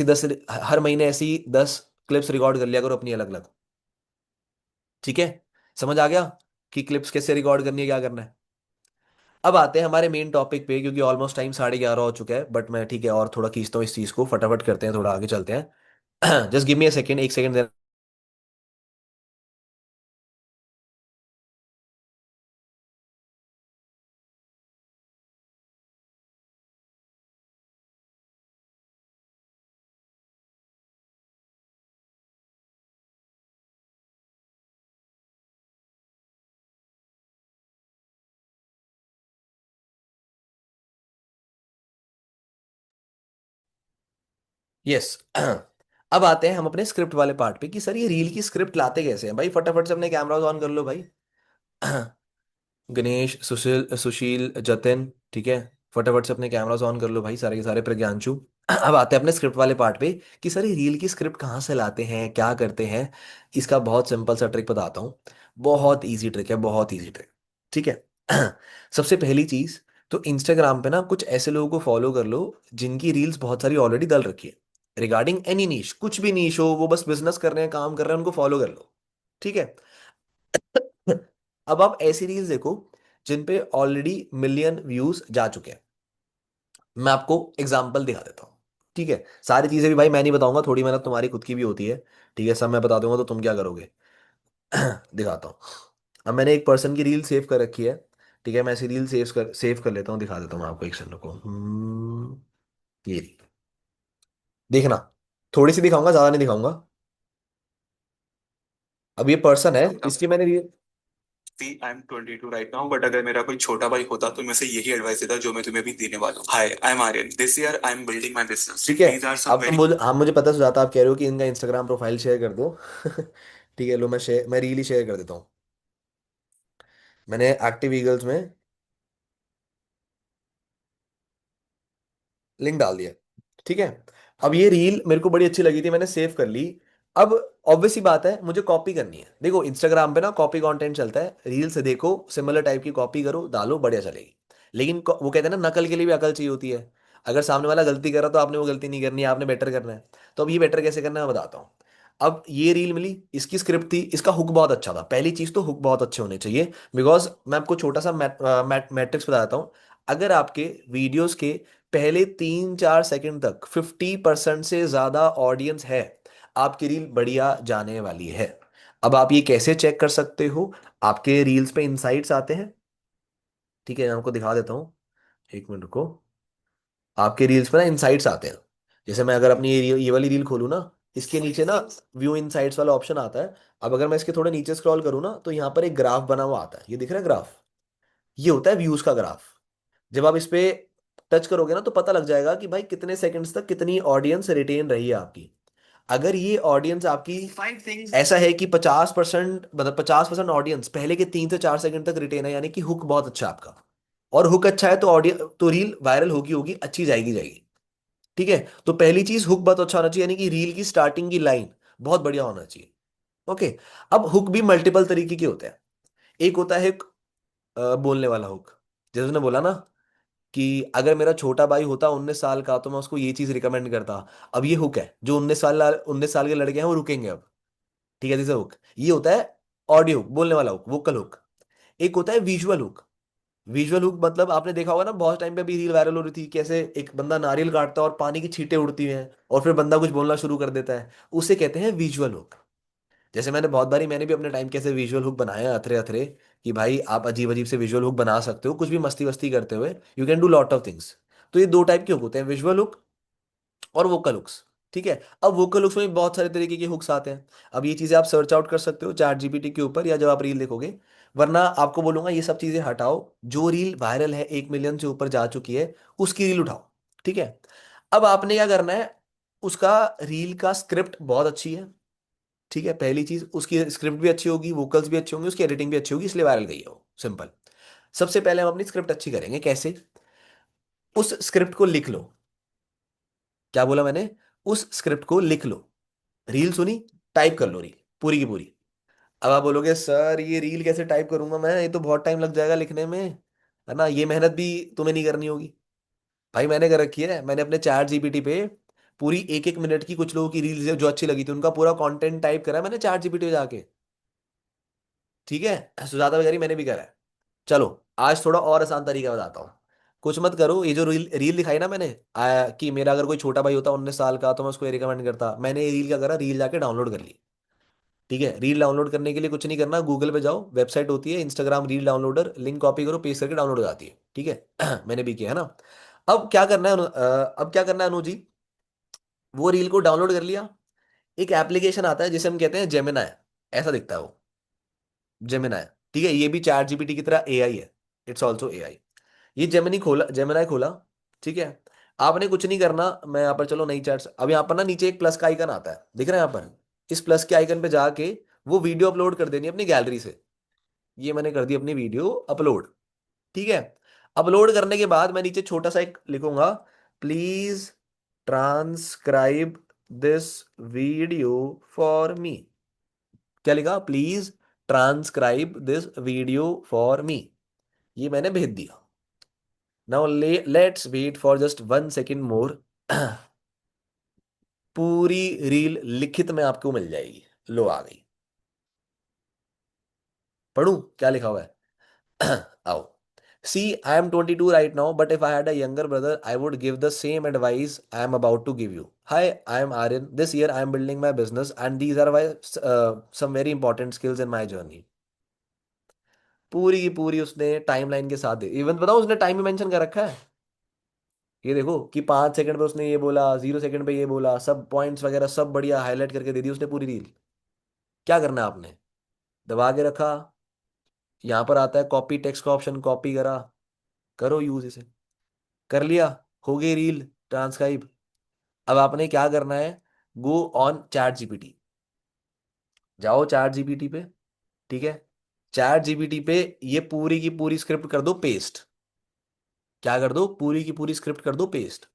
ऐसी 10 क्लिप्स रिकॉर्ड कर लिया करो अपनी अलग अलग। ठीक है। समझ आ गया कि क्लिप्स कैसे रिकॉर्ड करनी है, क्या करना है। अब आते हैं हमारे मेन टॉपिक पे, क्योंकि ऑलमोस्ट टाइम 11:30 हो चुका है, बट मैं ठीक है और थोड़ा खींचता हूँ इस चीज को, फटाफट करते हैं, थोड़ा आगे चलते हैं। Just give me a second, एक सेकेंड। यस। अब आते हैं हम अपने स्क्रिप्ट वाले पार्ट पे कि सर ये रील की स्क्रिप्ट लाते कैसे हैं भाई। फटाफट से अपने कैमरास ऑन कर लो भाई। गणेश, सुशील सुशील, जतिन, ठीक है। फटाफट से अपने कैमरास ऑन कर लो भाई, सारे के सारे प्रज्ञानचु। अब आते हैं अपने स्क्रिप्ट वाले पार्ट पे कि सर ये रील की स्क्रिप्ट कहाँ से लाते हैं, क्या करते हैं। इसका बहुत सिंपल सा ट्रिक बताता हूँ। बहुत इजी ट्रिक है, बहुत इजी ट्रिक। ठीक है। सबसे पहली चीज, तो इंस्टाग्राम पे ना कुछ ऐसे लोगों को फॉलो कर लो जिनकी रील्स बहुत सारी ऑलरेडी डल रखी है, रिगार्डिंग एनी नीश, कुछ भी नीश हो, वो बस बिजनेस कर रहे हैं, काम कर रहे हैं, उनको फॉलो कर लो। ठीक है। अब आप ऐसी रील्स देखो जिन पे ऑलरेडी मिलियन व्यूज जा चुके हैं। मैं आपको एग्जांपल दिखा देता हूँ। ठीक है। सारी चीजें भी भाई मैं नहीं बताऊंगा, थोड़ी मेहनत तुम्हारी खुद की भी होती है। ठीक है, सब मैं बता दूंगा तो तुम क्या करोगे। दिखाता हूँ। अब मैंने एक पर्सन की रील सेव कर रखी है। ठीक है, मैं ऐसी रील सेव कर लेता हूँ, दिखा देता हूँ मैं आपको, एक सेकंड को। ये रही। देखना, थोड़ी सी दिखाऊंगा, ज्यादा नहीं दिखाऊंगा। अब ये पर्सन है, इसकी मैंने reel, see I am 22 right now, but अगर मेरा कोई छोटा भाई होता तो मैं उसे यही एडवाइस देता जो मैं तुम्हें भी देने वाला हूँ। Hi, I am Aryan, this year I am building my business, ठीक है। दीज आर सम अब तो वेरी। मुझे, हाँ मुझे पता सुझाता, आप कह रहे हो कि इनका इंस्टाग्राम प्रोफाइल शेयर कर दो। ठीक है, लो मैं रील ही शेयर कर देता हूँ। मैंने एक्टिव ईगल्स में लिंक डाल दिया। ठीक है। अब ये रील मेरे को बड़ी अच्छी लगी थी, मैंने सेव कर ली। अब ऑब्वियस सी बात है, मुझे कॉपी करनी है। देखो इंस्टाग्राम पे ना कॉपी कंटेंट चलता है, रील से देखो सिमिलर टाइप की कॉपी करो डालो बढ़िया चलेगी। लेकिन वो कहते हैं ना, नकल के लिए भी अकल चाहिए होती है। अगर सामने वाला गलती कर रहा तो आपने वो गलती नहीं करनी है, आपने बेटर करना है। तो अब ये बेटर कैसे करना है मैं बताता हूँ। अब ये रील मिली, इसकी स्क्रिप्ट थी, इसका हुक बहुत अच्छा था। पहली चीज तो हुक बहुत अच्छे होने चाहिए। बिकॉज मैं आपको छोटा सा मैट्रिक्स बताता हूँ। अगर आपके वीडियोस के पहले 3-4 सेकंड तक 50% से ज्यादा ऑडियंस है, आपकी रील बढ़िया जाने वाली है। अब आप ये कैसे चेक कर सकते हो? आपके रील्स पे इंसाइट्स आते हैं। ठीक है, मैं आपको दिखा देता हूँ, एक मिनट रुको। आपके रील्स पे ना इंसाइट्स आते हैं। जैसे मैं अगर अपनी ये वाली रील खोलूँ ना, इसके नीचे ना व्यू इंसाइट्स वाला ऑप्शन आता है। अब अगर मैं इसके थोड़े नीचे स्क्रॉल करूँ ना, तो यहाँ पर एक ग्राफ बना हुआ आता है, ये दिख रहा है ग्राफ? ये होता है व्यूज का ग्राफ। जब आप इस पे टच करोगे ना, तो पता लग जाएगा कि भाई कितने सेकंड्स तक कितनी ऑडियंस रिटेन रही है आपकी। अगर ये ऑडियंस आपकी ऐसा है कि 50%, मतलब 50% ऑडियंस पहले के 3 से 4 सेकंड तक रिटेन है, यानी कि हुक बहुत अच्छा है आपका। और हुक अच्छा है तो ऑडियंस, तो रील वायरल होगी होगी, अच्छी जाएगी जाएगी। ठीक है। तो पहली चीज, हुक बहुत अच्छा होना चाहिए, यानी कि रील की स्टार्टिंग की लाइन बहुत बढ़िया होना चाहिए। ओके। अब हुक भी मल्टीपल तरीके के होते हैं। एक होता है बोलने वाला हुक। जैसे उसने बोला ना कि अगर मेरा छोटा भाई होता 19 साल का तो मैं उसको ये चीज रिकमेंड करता। अब ये हुक है, जो 19 साल के लड़के हैं वो रुकेंगे अब। ठीक है, जैसे हुक ये होता है ऑडियो हुक, बोलने वाला हुक, वोकल हुक। एक होता है विजुअल हुक। विजुअल हुक मतलब आपने देखा होगा ना, बहुत टाइम पे भी रील वायरल हो रही थी, कैसे एक बंदा नारियल काटता है और पानी की छींटें उड़ती हैं, और फिर बंदा कुछ बोलना शुरू कर देता है। उसे कहते हैं विजुअल हुक। जैसे मैंने बहुत बारी, मैंने भी अपने टाइम कैसे विजुअल हुक बनाए हैं, अथरे अथरे, कि भाई आप अजीब अजीब से विजुअल हुक बना सकते हो कुछ भी मस्ती वस्ती करते हुए। You can do lot of things. तो ये दो टाइप के हुक होते हैं, विजुअल हुक और वोकल हुक्स। ठीक है। अब वोकल हुक्स में भी बहुत सारे तरीके के हुक्स आते हैं। अब ये चीजें आप सर्च आउट कर सकते हो चैट जीपीटी के ऊपर, या जब आप रील देखोगे। वरना आपको बोलूंगा ये सब चीजें हटाओ। जो रील वायरल है, 1 मिलियन से ऊपर जा चुकी है, उसकी रील उठाओ। ठीक है। अब आपने क्या करना है, उसका रील का स्क्रिप्ट बहुत अच्छी है। ठीक है, पहली चीज उसकी स्क्रिप्ट भी अच्छी होगी, वोकल्स भी अच्छी होंगी, उसकी एडिटिंग भी अच्छी होगी, इसलिए वायरल गई है वो, सिंपल। सबसे पहले हम अपनी स्क्रिप्ट अच्छी करेंगे कैसे? उस स्क्रिप्ट को लिख लो। क्या बोला मैंने? उस स्क्रिप्ट को लिख लो। रील सुनी, टाइप कर लो रील पूरी की पूरी। अब आप बोलोगे सर ये रील कैसे टाइप करूंगा मैं, ये तो बहुत टाइम लग जाएगा लिखने में, है ना, ये मेहनत भी तुम्हें नहीं करनी होगी। भाई मैंने कर रखी है, मैंने अपने चैट जीपीटी पे पूरी 1-1 मिनट की कुछ लोगों की रील्स जो अच्छी लगी थी उनका पूरा कंटेंट टाइप करा है मैंने चैट जीपीटी पे जाके। ठीक है, सुजाता बेचारी मैंने भी करा है। चलो, आज थोड़ा और आसान तरीका बताता हूँ। कुछ मत करो, ये जो रील रील दिखाई ना मैंने, कि मेरा अगर कोई छोटा भाई होता 19 साल का तो मैं उसको ये रिकमेंड करता, मैंने ये रील क्या करा, रील जाके डाउनलोड कर ली। ठीक है, रील डाउनलोड करने के लिए कुछ नहीं करना, गूगल पे जाओ, वेबसाइट होती है Instagram reel downloader, link copy करो, पेस्ट करके डाउनलोड हो जाती है। ठीक है। मैंने भी किया है ना। अब क्या करना है अब क्या करना है अनुजी? वो रील को डाउनलोड कर लिया। एक एप्लीकेशन आता है जिसे हम कहते हैं जेमिनाई। ऐसा दिखता है वो, जेमिनाई। ठीक है, ये भी चैट जीपीटी की तरह एआई है। It's also AI. ये जेमिनी खोला, जेमिनाई खोला। ठीक है। आपने कुछ नहीं करना, मैं यहाँ पर, चलो नई चैट्स, अब यहाँ पर ना नीचे एक प्लस का आइकन आता है, दिख रहा है यहाँ पर? इस प्लस के आइकन पे जाके वो वीडियो अपलोड कर देनी है अपनी गैलरी से। ये मैंने कर दी अपनी वीडियो अपलोड। ठीक है। अपलोड करने के बाद मैं नीचे छोटा सा एक लिखूंगा, please transcribe this video for me. क्या लिखा? Please transcribe this video for me. ये मैंने भेज दिया। Now let's wait for just 1 second more. पूरी रील लिखित में आपको मिल जाएगी। लो आ गई। पढ़ूं क्या लिखा हुआ है? आओ। See, I am 22 right now, but if I had a younger brother, I would give the same advice I am about to give you. Hi, I am Aryan. This year I am building my business, and these are some very important skills in my journey. पूरी की पूरी उसने timeline के साथ दे, even बताओ उसने time भी mention कर रखा है। ये देखो कि 5 सेकंड पे उसने ये बोला, 0 सेकंड पे ये बोला, सब पॉइंट्स वगैरह सब बढ़िया हाईलाइट करके दे दी उसने पूरी रील। क्या करना है आपने? दबा के रखा, यहाँ पर आता है कॉपी टेक्स्ट का ऑप्शन, कॉपी करा, करो यूज इसे, कर लिया, हो गई रील ट्रांसक्राइब। अब आपने क्या करना है, गो ऑन चैट जीपीटी, जाओ चैट जीपीटी पे, ठीक है, चैट जीपीटी पे ये पूरी की पूरी स्क्रिप्ट कर दो पेस्ट, क्या कर दो, पूरी की पूरी स्क्रिप्ट कर दो पेस्ट,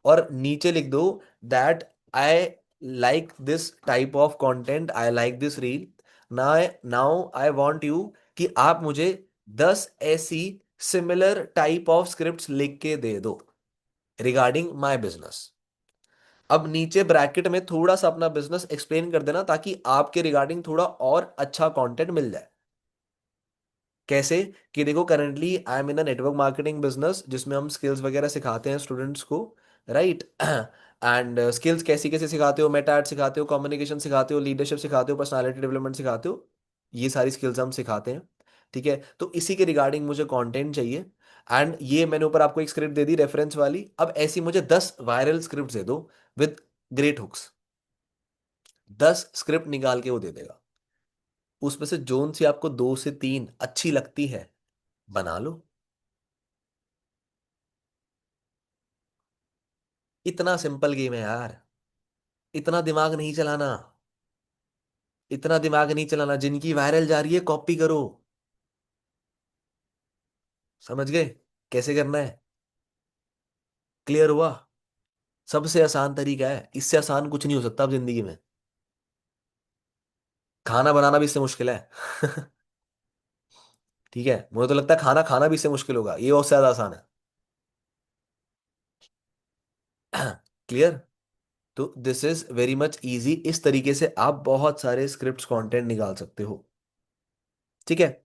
और नीचे लिख दो that I like this type of content, I like this reel, now now I want you कि आप मुझे 10 ऐसी सिमिलर टाइप ऑफ स्क्रिप्ट्स लिख के दे दो रिगार्डिंग माय बिजनेस। अब नीचे ब्रैकेट में थोड़ा सा अपना बिजनेस एक्सप्लेन कर देना ताकि आपके रिगार्डिंग थोड़ा और अच्छा कंटेंट मिल जाए। कैसे, कि देखो currently I am in a network marketing business जिसमें हम स्किल्स वगैरह सिखाते हैं स्टूडेंट्स को, राइट। एंड स्किल्स कैसी कैसे सिखाते हो, मेटा सिखाते हो, कम्युनिकेशन सिखाते हो, लीडरशिप सिखाते हो, पर्सनालिटी डेवलपमेंट सिखाते हो, ये सारी स्किल्स हम सिखाते हैं, ठीक है। तो इसी के रिगार्डिंग मुझे कंटेंट चाहिए, एंड ये मैंने ऊपर आपको एक स्क्रिप्ट दे दी रेफरेंस वाली, अब ऐसी मुझे 10 वायरल स्क्रिप्ट दे दो विद ग्रेट हुक्स, 10 स्क्रिप्ट निकाल के वो दे देगा। उसमें से जोन सी आपको 2 से 3 अच्छी लगती है, बना लो। इतना सिंपल गेम है यार, इतना दिमाग नहीं चलाना, इतना दिमाग नहीं चलाना, जिनकी वायरल जा रही है कॉपी करो, समझ गए कैसे करना है, क्लियर हुआ। सबसे आसान तरीका है, इससे आसान कुछ नहीं हो सकता अब जिंदगी में। खाना बनाना भी इससे मुश्किल है। ठीक है, मुझे तो लगता है खाना खाना भी इससे मुश्किल होगा, ये और ज्यादा आसान है। क्लियर। तो this is very much easy, इस तरीके से आप बहुत सारे स्क्रिप्ट कंटेंट निकाल सकते हो, ठीक है।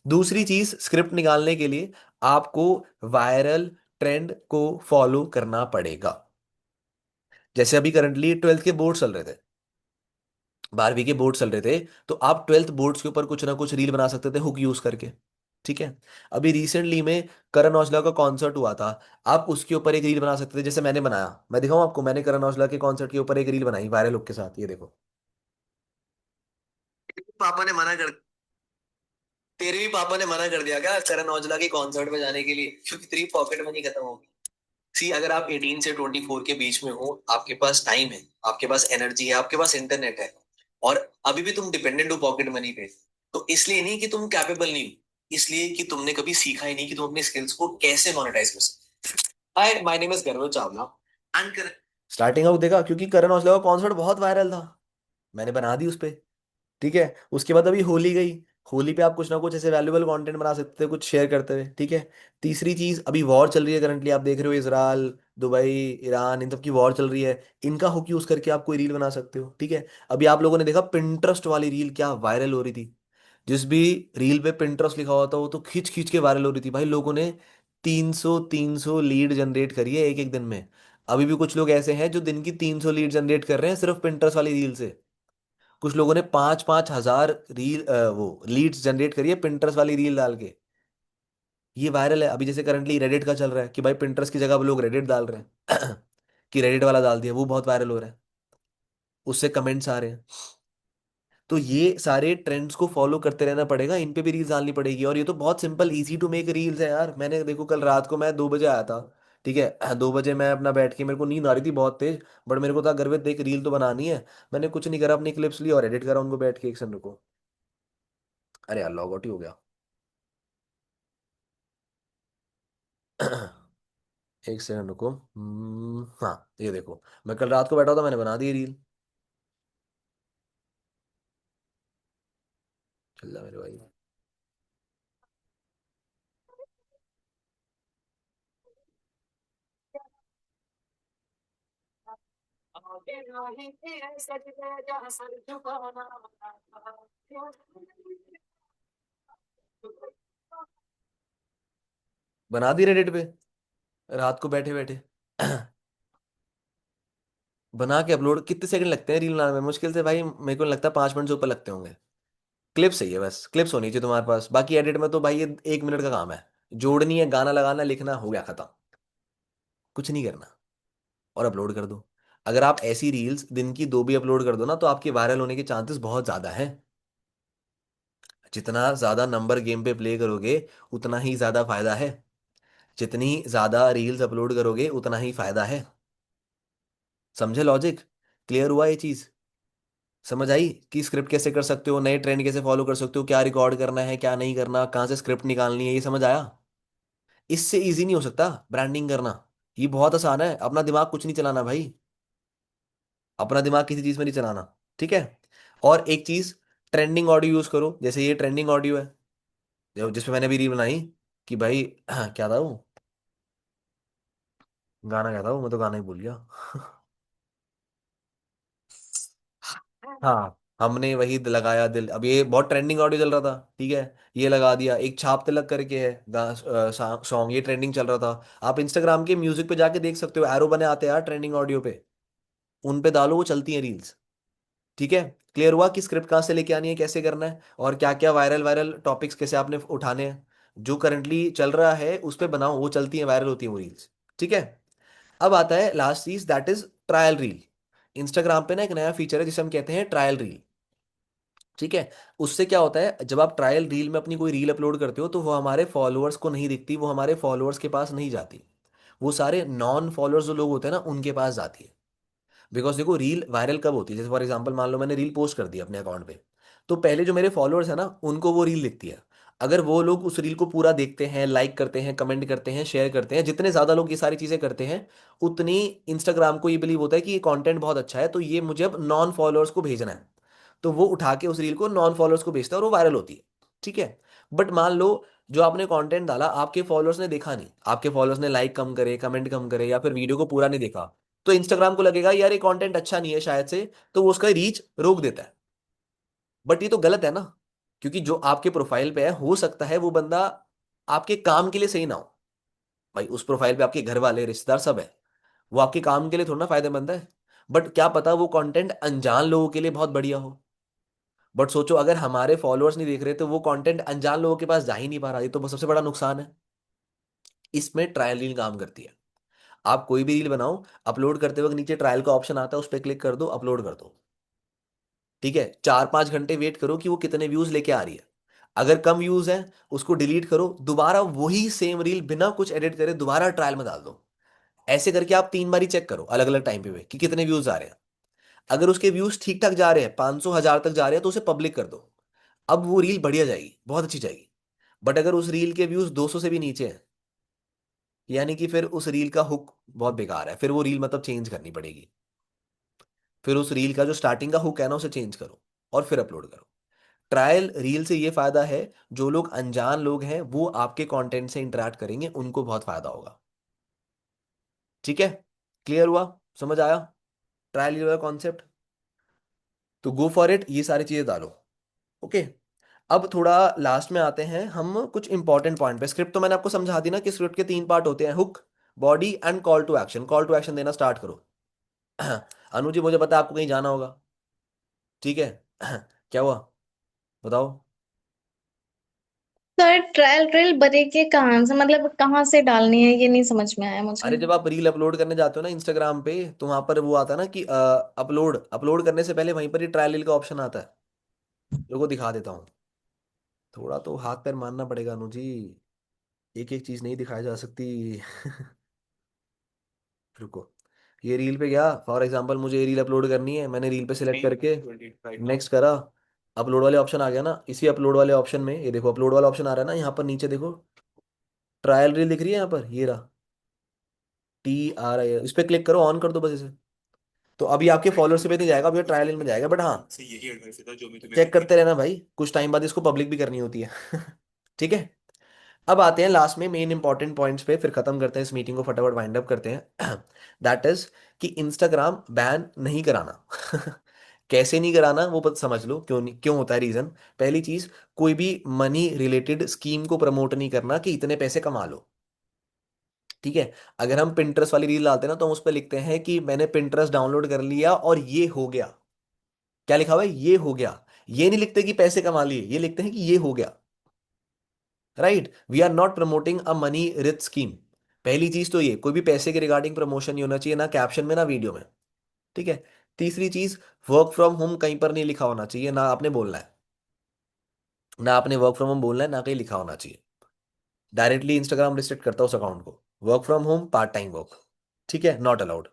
दूसरी चीज स्क्रिप्ट निकालने के लिए आपको वायरल ट्रेंड को फॉलो करना पड़ेगा। जैसे अभी करंटली 12th के बोर्ड चल रहे थे, 12वीं के बोर्ड चल रहे थे, तो आप 12th बोर्ड्स के ऊपर कुछ ना कुछ रील बना सकते थे हुक यूज करके, ठीक है। अभी रिसेंटली में करण औजला का कॉन्सर्ट हुआ था, आप उसके ऊपर एक रील बना सकते थे, जैसे मैंने बनाया, मैं दिखाऊं आपको, मैंने करण औजला के कॉन्सर्ट के ऊपर एक रील बनाई वायरल हुक के साथ, ये देखो। पापा ने मना कर तेरे भी पापा ने मना कर दिया क्या करण औजला के कॉन्सर्ट में जाने के लिए, क्योंकि तेरी पॉकेट मनी खत्म होगी। सी, अगर आप 18 से 24 के बीच में हो, आपके पास टाइम है, आपके पास एनर्जी है, आपके पास इंटरनेट है, और अभी भी तुम डिपेंडेंट हो पॉकेट मनी पे, तो इसलिए नहीं कि तुम कैपेबल नहीं हो, इसलिए कि तुमने कभी सीखा ही नहीं कि तुम अपने स्किल्स को कैसे मोनेटाइज कर सकते। हाय, माय नेम इज गर्व Chawla and Karan. Starting out देखा, क्योंकि करण औजला का कॉन्सर्ट बहुत वायरल था, मैंने बना दी उस पे, ठीक है। उसके बाद अभी होली गई, होली पे आप कुछ ना कुछ ऐसे वैल्यूबल कंटेंट बना सकते हो कुछ शेयर करते हुए, ठीक है। तीसरी चीज, अभी वॉर चल रही है करंटली, आप देख रहे हो इजराइल, दुबई, ईरान, इन सब की वॉर चल रही है, इनका हुक यूज करके आप कोई रील बना सकते हो, ठीक है। अभी आप लोगों ने देखा पिंटरेस्ट वाली रील क्या वायरल हो रही थी, जिस भी रील पे पिंटरेस्ट लिखा हुआ था वो तो खींच खींच के वायरल हो रही थी भाई, लोगों ने 300 लीड जनरेट करी है एक एक दिन में। अभी भी कुछ लोग ऐसे हैं जो दिन की 300 लीड जनरेट कर रहे हैं सिर्फ पिंटरेस्ट वाली रील से। कुछ लोगों ने 5-5 हजार रील वो लीड्स जनरेट करी है पिंटरेस्ट वाली रील डाल के, ये वायरल है। अभी जैसे करंटली रेडिट का चल रहा है कि भाई पिंटरेस्ट की जगह अब लोग रेडिट डाल रहे हैं। कि रेडिट वाला डाल दिया, वो बहुत वायरल हो रहा है, उससे कमेंट्स आ रहे हैं। तो ये सारे ट्रेंड्स को फॉलो करते रहना पड़ेगा, इन पे भी रील्स डालनी पड़ेगी, और ये तो बहुत simple easy to make reels है यार। मैंने देखो कल रात को मैं 2 बजे आया था, ठीक है। 2 बजे मैं अपना बैठ के, मेरे को नींद आ रही थी बहुत तेज, बट मेरे को था गर्वित देख रील तो बनानी है। मैंने कुछ नहीं करा, अपनी क्लिप्स ली और एडिट करा उनको बैठ के, एक सेकंड रुको, अरे यार लॉग आउट ही हो गया। एक सेकंड रुको, हाँ ये देखो, मैं कल रात को बैठा था, मैंने बना दी रील। चल रहा मेरे भाई। बना दी रेडिट पे रात को बैठे बैठे। बना के अपलोड, कितने सेकंड लगते हैं रील बनाने में, मुश्किल से भाई मेरे को लगता है 5 मिनट से ऊपर लगते होंगे। क्लिप्स चाहिए, बस क्लिप्स होनी चाहिए तुम्हारे पास, बाकी एडिट में तो भाई ये 1 मिनट का काम है, जोड़नी है, गाना लगाना, लिखना, हो गया खत्म, कुछ नहीं करना, और अपलोड कर दो। अगर आप ऐसी रील्स दिन की 2 भी अपलोड कर दो ना, तो आपके वायरल होने के चांसेस बहुत ज्यादा हैं। जितना ज्यादा नंबर गेम पे प्ले करोगे उतना ही ज्यादा फायदा है। जितनी ज्यादा रील्स अपलोड करोगे उतना ही फायदा है। समझे लॉजिक? क्लियर हुआ ये चीज? समझ आई कि स्क्रिप्ट कैसे कर सकते हो, नए ट्रेंड कैसे फॉलो कर सकते हो, क्या रिकॉर्ड करना है क्या नहीं करना, कहाँ से स्क्रिप्ट निकालनी है, ये समझ आया? इससे इजी नहीं हो सकता ब्रांडिंग करना। ये बहुत आसान है, अपना दिमाग कुछ नहीं चलाना भाई। अपना दिमाग किसी चीज में नहीं चलाना। ठीक है। और एक चीज, ट्रेंडिंग ऑडियो यूज करो, जैसे ये ट्रेंडिंग ऑडियो है जिसपे मैंने अभी रील बनाई कि भाई क्या था वो गाना, क्या था वो, मैं तो गाना ही भूल गया। हाँ, हमने वही लगाया दिल, अब ये बहुत ट्रेंडिंग ऑडियो चल रहा था, ठीक है। ये लगा दिया, एक छाप तिलक करके है सॉन्ग, ये ट्रेंडिंग चल रहा था। आप इंस्टाग्राम के म्यूजिक पे जाके देख सकते हो, एरो बने आते हैं यार ट्रेंडिंग ऑडियो पे, उन पे डालो वो चलती हैं रील्स। ठीक है। क्लियर हुआ कि स्क्रिप्ट कहाँ से लेके आनी है, कैसे करना है, और क्या क्या वायरल वायरल टॉपिक्स कैसे आपने उठाने हैं। जो करंटली चल रहा है उस पे बनाओ, वो चलती है, वायरल होती है वो रील्स। ठीक है। अब आता है लास्ट चीज, that is trial reel. Instagram पे ना एक नया फीचर है जिसे हम कहते हैं ट्रायल रील। ठीक है। उससे क्या होता है, जब आप ट्रायल रील में अपनी कोई रील अपलोड करते हो तो वो हमारे फॉलोअर्स को नहीं दिखती, वो हमारे फॉलोअर्स के पास नहीं जाती। वो सारे नॉन फॉलोअर्स जो लोग होते हैं ना उनके पास जाती है। बिकॉज देखो, रील वायरल कब होती है, जैसे फॉर एग्जांपल मान लो मैंने रील पोस्ट कर दी अपने अकाउंट पे, तो पहले जो मेरे फॉलोअर्स है ना उनको वो रील दिखती है। अगर वो लोग उस रील को पूरा देखते हैं, लाइक करते हैं, कमेंट करते हैं, शेयर करते हैं, जितने ज्यादा लोग ये सारी चीजें करते हैं, उतनी इंस्टाग्राम को ये बिलीव होता है कि ये कंटेंट बहुत अच्छा है, तो ये मुझे अब नॉन फॉलोअर्स को भेजना है। तो वो उठा के उस रील को नॉन फॉलोअर्स को भेजता है और वो वायरल होती है। ठीक है। बट मान लो जो आपने कंटेंट डाला आपके फॉलोअर्स ने देखा नहीं, आपके फॉलोअर्स ने लाइक कम करे, कमेंट कम करे, या फिर वीडियो को पूरा नहीं देखा, तो इंस्टाग्राम को लगेगा यार ये कंटेंट अच्छा नहीं है शायद से, तो वो उसका रीच रोक देता है। बट ये तो गलत है ना, क्योंकि जो आपके प्रोफाइल पे है हो सकता है वो बंदा आपके काम के लिए सही ना हो। भाई उस प्रोफाइल पे आपके घर वाले रिश्तेदार सब है, वो आपके काम के लिए थोड़ा ना फायदेमंद है। बट क्या पता वो कंटेंट अनजान लोगों के लिए बहुत बढ़िया हो। बट सोचो अगर हमारे फॉलोअर्स नहीं देख रहे तो वो कंटेंट अनजान लोगों के पास जा ही नहीं पा रहा, ये तो सबसे बड़ा नुकसान है। इसमें ट्रायल रील काम करती है। आप कोई भी रील बनाओ, अपलोड करते वक्त नीचे ट्रायल का ऑप्शन आता है, उस पर क्लिक कर दो, अपलोड कर दो। ठीक है। 4-5 घंटे वेट करो कि वो कितने व्यूज लेके आ रही है। अगर कम व्यूज है उसको डिलीट करो, दोबारा वही सेम रील बिना कुछ एडिट करे दोबारा ट्रायल में डाल दो। ऐसे करके आप 3 बारी चेक करो अलग अलग टाइम पे कि कितने व्यूज आ रहे हैं। अगर उसके व्यूज ठीक ठाक जा रहे हैं, 500 1000 तक जा रहे हैं, तो उसे पब्लिक कर दो। अब वो रील बढ़िया जाएगी, बहुत अच्छी जाएगी। बट अगर उस रील के व्यूज 200 से भी नीचे हैं, यानी कि फिर उस रील का हुक बहुत बेकार है, फिर वो रील मतलब चेंज करनी पड़ेगी। फिर उस रील का जो स्टार्टिंग का हुक है ना उसे चेंज करो और फिर अपलोड करो। ट्रायल रील से ये फायदा है, जो लोग अनजान लोग हैं वो आपके कंटेंट से इंटरेक्ट करेंगे, उनको बहुत फायदा होगा। ठीक है। क्लियर हुआ? समझ आया ट्रायल रील का कॉन्सेप्ट? तो गो फॉर इट, ये सारी चीजें डालो। ओके। अब थोड़ा लास्ट में आते हैं हम कुछ इंपॉर्टेंट पॉइंट पे। स्क्रिप्ट तो मैंने आपको समझा दी ना कि स्क्रिप्ट के 3 पार्ट होते हैं, hook, body and call to action. Call to action देना स्टार्ट करो। अनु जी मुझे पता है आपको कहीं जाना होगा। ठीक है। क्या हुआ, बताओ। सर ट्रायल रील बनेगी कहाँ से, मतलब कहाँ से डालनी है, ये नहीं समझ में आया मुझे। अरे जब आप रील अपलोड करने जाते हो ना इंस्टाग्राम पे, तो वहां पर वो आता है ना कि अपलोड अपलोड करने से पहले वहीं पर ही ट्रायल रील का ऑप्शन आता है। लोगों को दिखा देता हूँ। थोड़ा तो हाथ पैर मारना पड़ेगा अनु जी, एक एक चीज नहीं दिखाई जा सकती। रुको। ये रील पे गया, फॉर एग्जांपल मुझे ये रील अपलोड करनी है, मैंने रील पे सिलेक्ट करके राइट नाउ। नेक्स्ट करा। अपलोड वाले ऑप्शन आ गया ना, इसी अपलोड वाले ऑप्शन में ये देखो, अपलोड वाला ऑप्शन आ रहा है ना यहाँ पर नीचे देखो, ट्रायल रील दिख रही है यहाँ पर, ये रहा, TRIL, इस पे क्लिक करो, ऑन कर दो बस इसे। तो अभी आपके फॉलोअर्स पे नहीं जाएगा, अभी ट्रायल रील में जाएगा, बट हाँ से यही एडवाइस देता जो मैं तुम्हें चेक करते रहना भाई, कुछ टाइम बाद इसको पब्लिक भी करनी होती है। ठीक है। अब आते हैं लास्ट में मेन इंपॉर्टेंट पॉइंट्स पे, फिर खत्म करते हैं इस मीटिंग को, फटाफट वाइंड अप करते हैं। दैट इज कि इंस्टाग्राम बैन नहीं कराना। कैसे नहीं कराना वो समझ लो, क्यों नहीं, क्यों होता है रीजन। पहली चीज, कोई भी मनी रिलेटेड स्कीम को प्रमोट नहीं करना कि इतने पैसे कमा लो। ठीक है। अगर हम पिंटरेस्ट वाली रील डालते हैं ना तो हम उस पर लिखते हैं कि मैंने पिंटरेस्ट डाउनलोड कर लिया और ये हो गया। क्या लिखा हुआ है, ये हो गया। ये नहीं लिखते कि पैसे कमा लिए, ये लिखते हैं कि ये हो गया। Right, we are not promoting a money rich scheme. पहली चीज तो ये, कोई भी पैसे के रिगार्डिंग प्रमोशन नहीं होना चाहिए, ना कैप्शन में ना वीडियो में। ठीक है। तीसरी चीज, वर्क फ्रॉम होम कहीं पर नहीं लिखा होना चाहिए, ना आपने बोलना है। ना आपने वर्क फ्रॉम होम बोलना है, ना कहीं लिखा होना चाहिए। डायरेक्टली इंस्टाग्राम रिस्ट्रिक्ट करता है उस अकाउंट को, work from home part time work, ठीक है, नॉट अलाउड।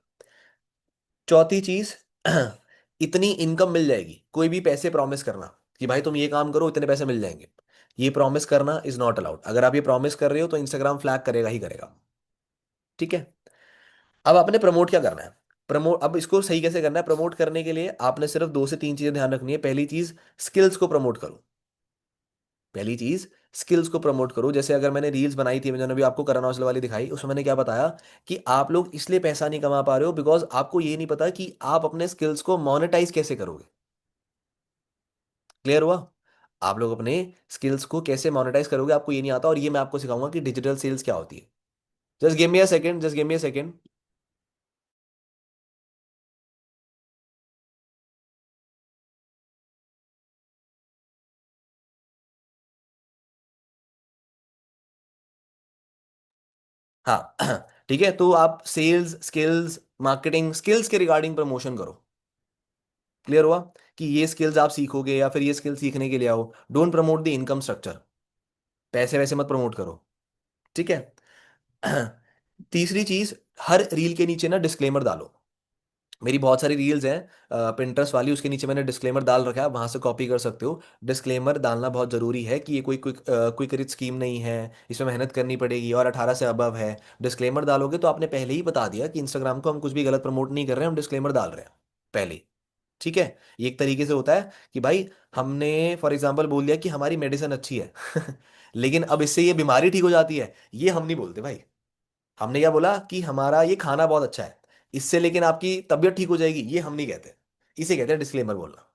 चौथी चीज, इतनी इनकम मिल जाएगी, कोई भी पैसे प्रॉमिस करना कि भाई तुम ये काम करो इतने पैसे मिल जाएंगे, ये प्रॉमिस करना इज नॉट अलाउड। अगर आप ये प्रॉमिस कर रहे हो तो इंस्टाग्राम फ्लैग करेगा ही करेगा, ठीक है। अब आपने प्रमोट क्या करना है? प्रमोट, अब इसको सही कैसे करना है? प्रमोट करने के लिए आपने सिर्फ 2 से 3 चीजें ध्यान रखनी है। पहली चीज, स्किल्स को प्रमोट करो। पहली चीज, स्किल्स को प्रमोट करो। जैसे अगर मैंने रील्स बनाई थी, मैंने अभी आपको करण औजला वाली दिखाई, उसमें मैंने क्या बताया कि आप लोग इसलिए पैसा नहीं कमा पा रहे हो बिकॉज आपको ये नहीं पता कि आप अपने स्किल्स को मोनेटाइज कैसे करोगे। क्लियर हुआ? आप लोग अपने स्किल्स को कैसे मोनेटाइज करोगे आपको ये नहीं आता, और ये मैं आपको सिखाऊंगा कि डिजिटल सेल्स क्या होती है। Just give me a second, just give me a second. हाँ ठीक है, तो आप सेल्स, स्किल्स, मार्केटिंग, स्किल्स के रिगार्डिंग प्रमोशन करो। क्लियर हुआ? कि ये स्किल्स आप सीखोगे या फिर ये स्किल सीखने के लिए आओ। Don't promote the income structure, पैसे वैसे मत प्रमोट करो, ठीक है। तीसरी चीज, हर रील के नीचे ना डिस्क्लेमर डालो। मेरी बहुत सारी रील्स हैं पिंटरेस्ट वाली, उसके नीचे मैंने डिस्क्लेमर डाल रखा है, वहां से कॉपी कर सकते हो। डिस्क्लेमर डालना बहुत जरूरी है कि ये कोई क्विक क्विक रिच स्कीम नहीं है, इसमें मेहनत करनी पड़ेगी और 18 से अबव है। डिस्क्लेमर डालोगे तो आपने पहले ही बता दिया कि इंस्टाग्राम को हम कुछ भी गलत प्रमोट नहीं कर रहे हैं, हम डिस्क्लेमर डाल रहे हैं पहले ही, ठीक है। ये एक तरीके से होता है कि भाई हमने फॉर एग्जाम्पल बोल दिया कि हमारी मेडिसिन अच्छी है लेकिन अब इससे ये बीमारी ठीक हो जाती है, ये हम नहीं बोलते भाई। हमने क्या बोला कि हमारा ये खाना बहुत अच्छा है, इससे लेकिन आपकी तबीयत ठीक हो जाएगी, ये हम नहीं कहते। इसे कहते हैं डिस्क्लेमर बोलना,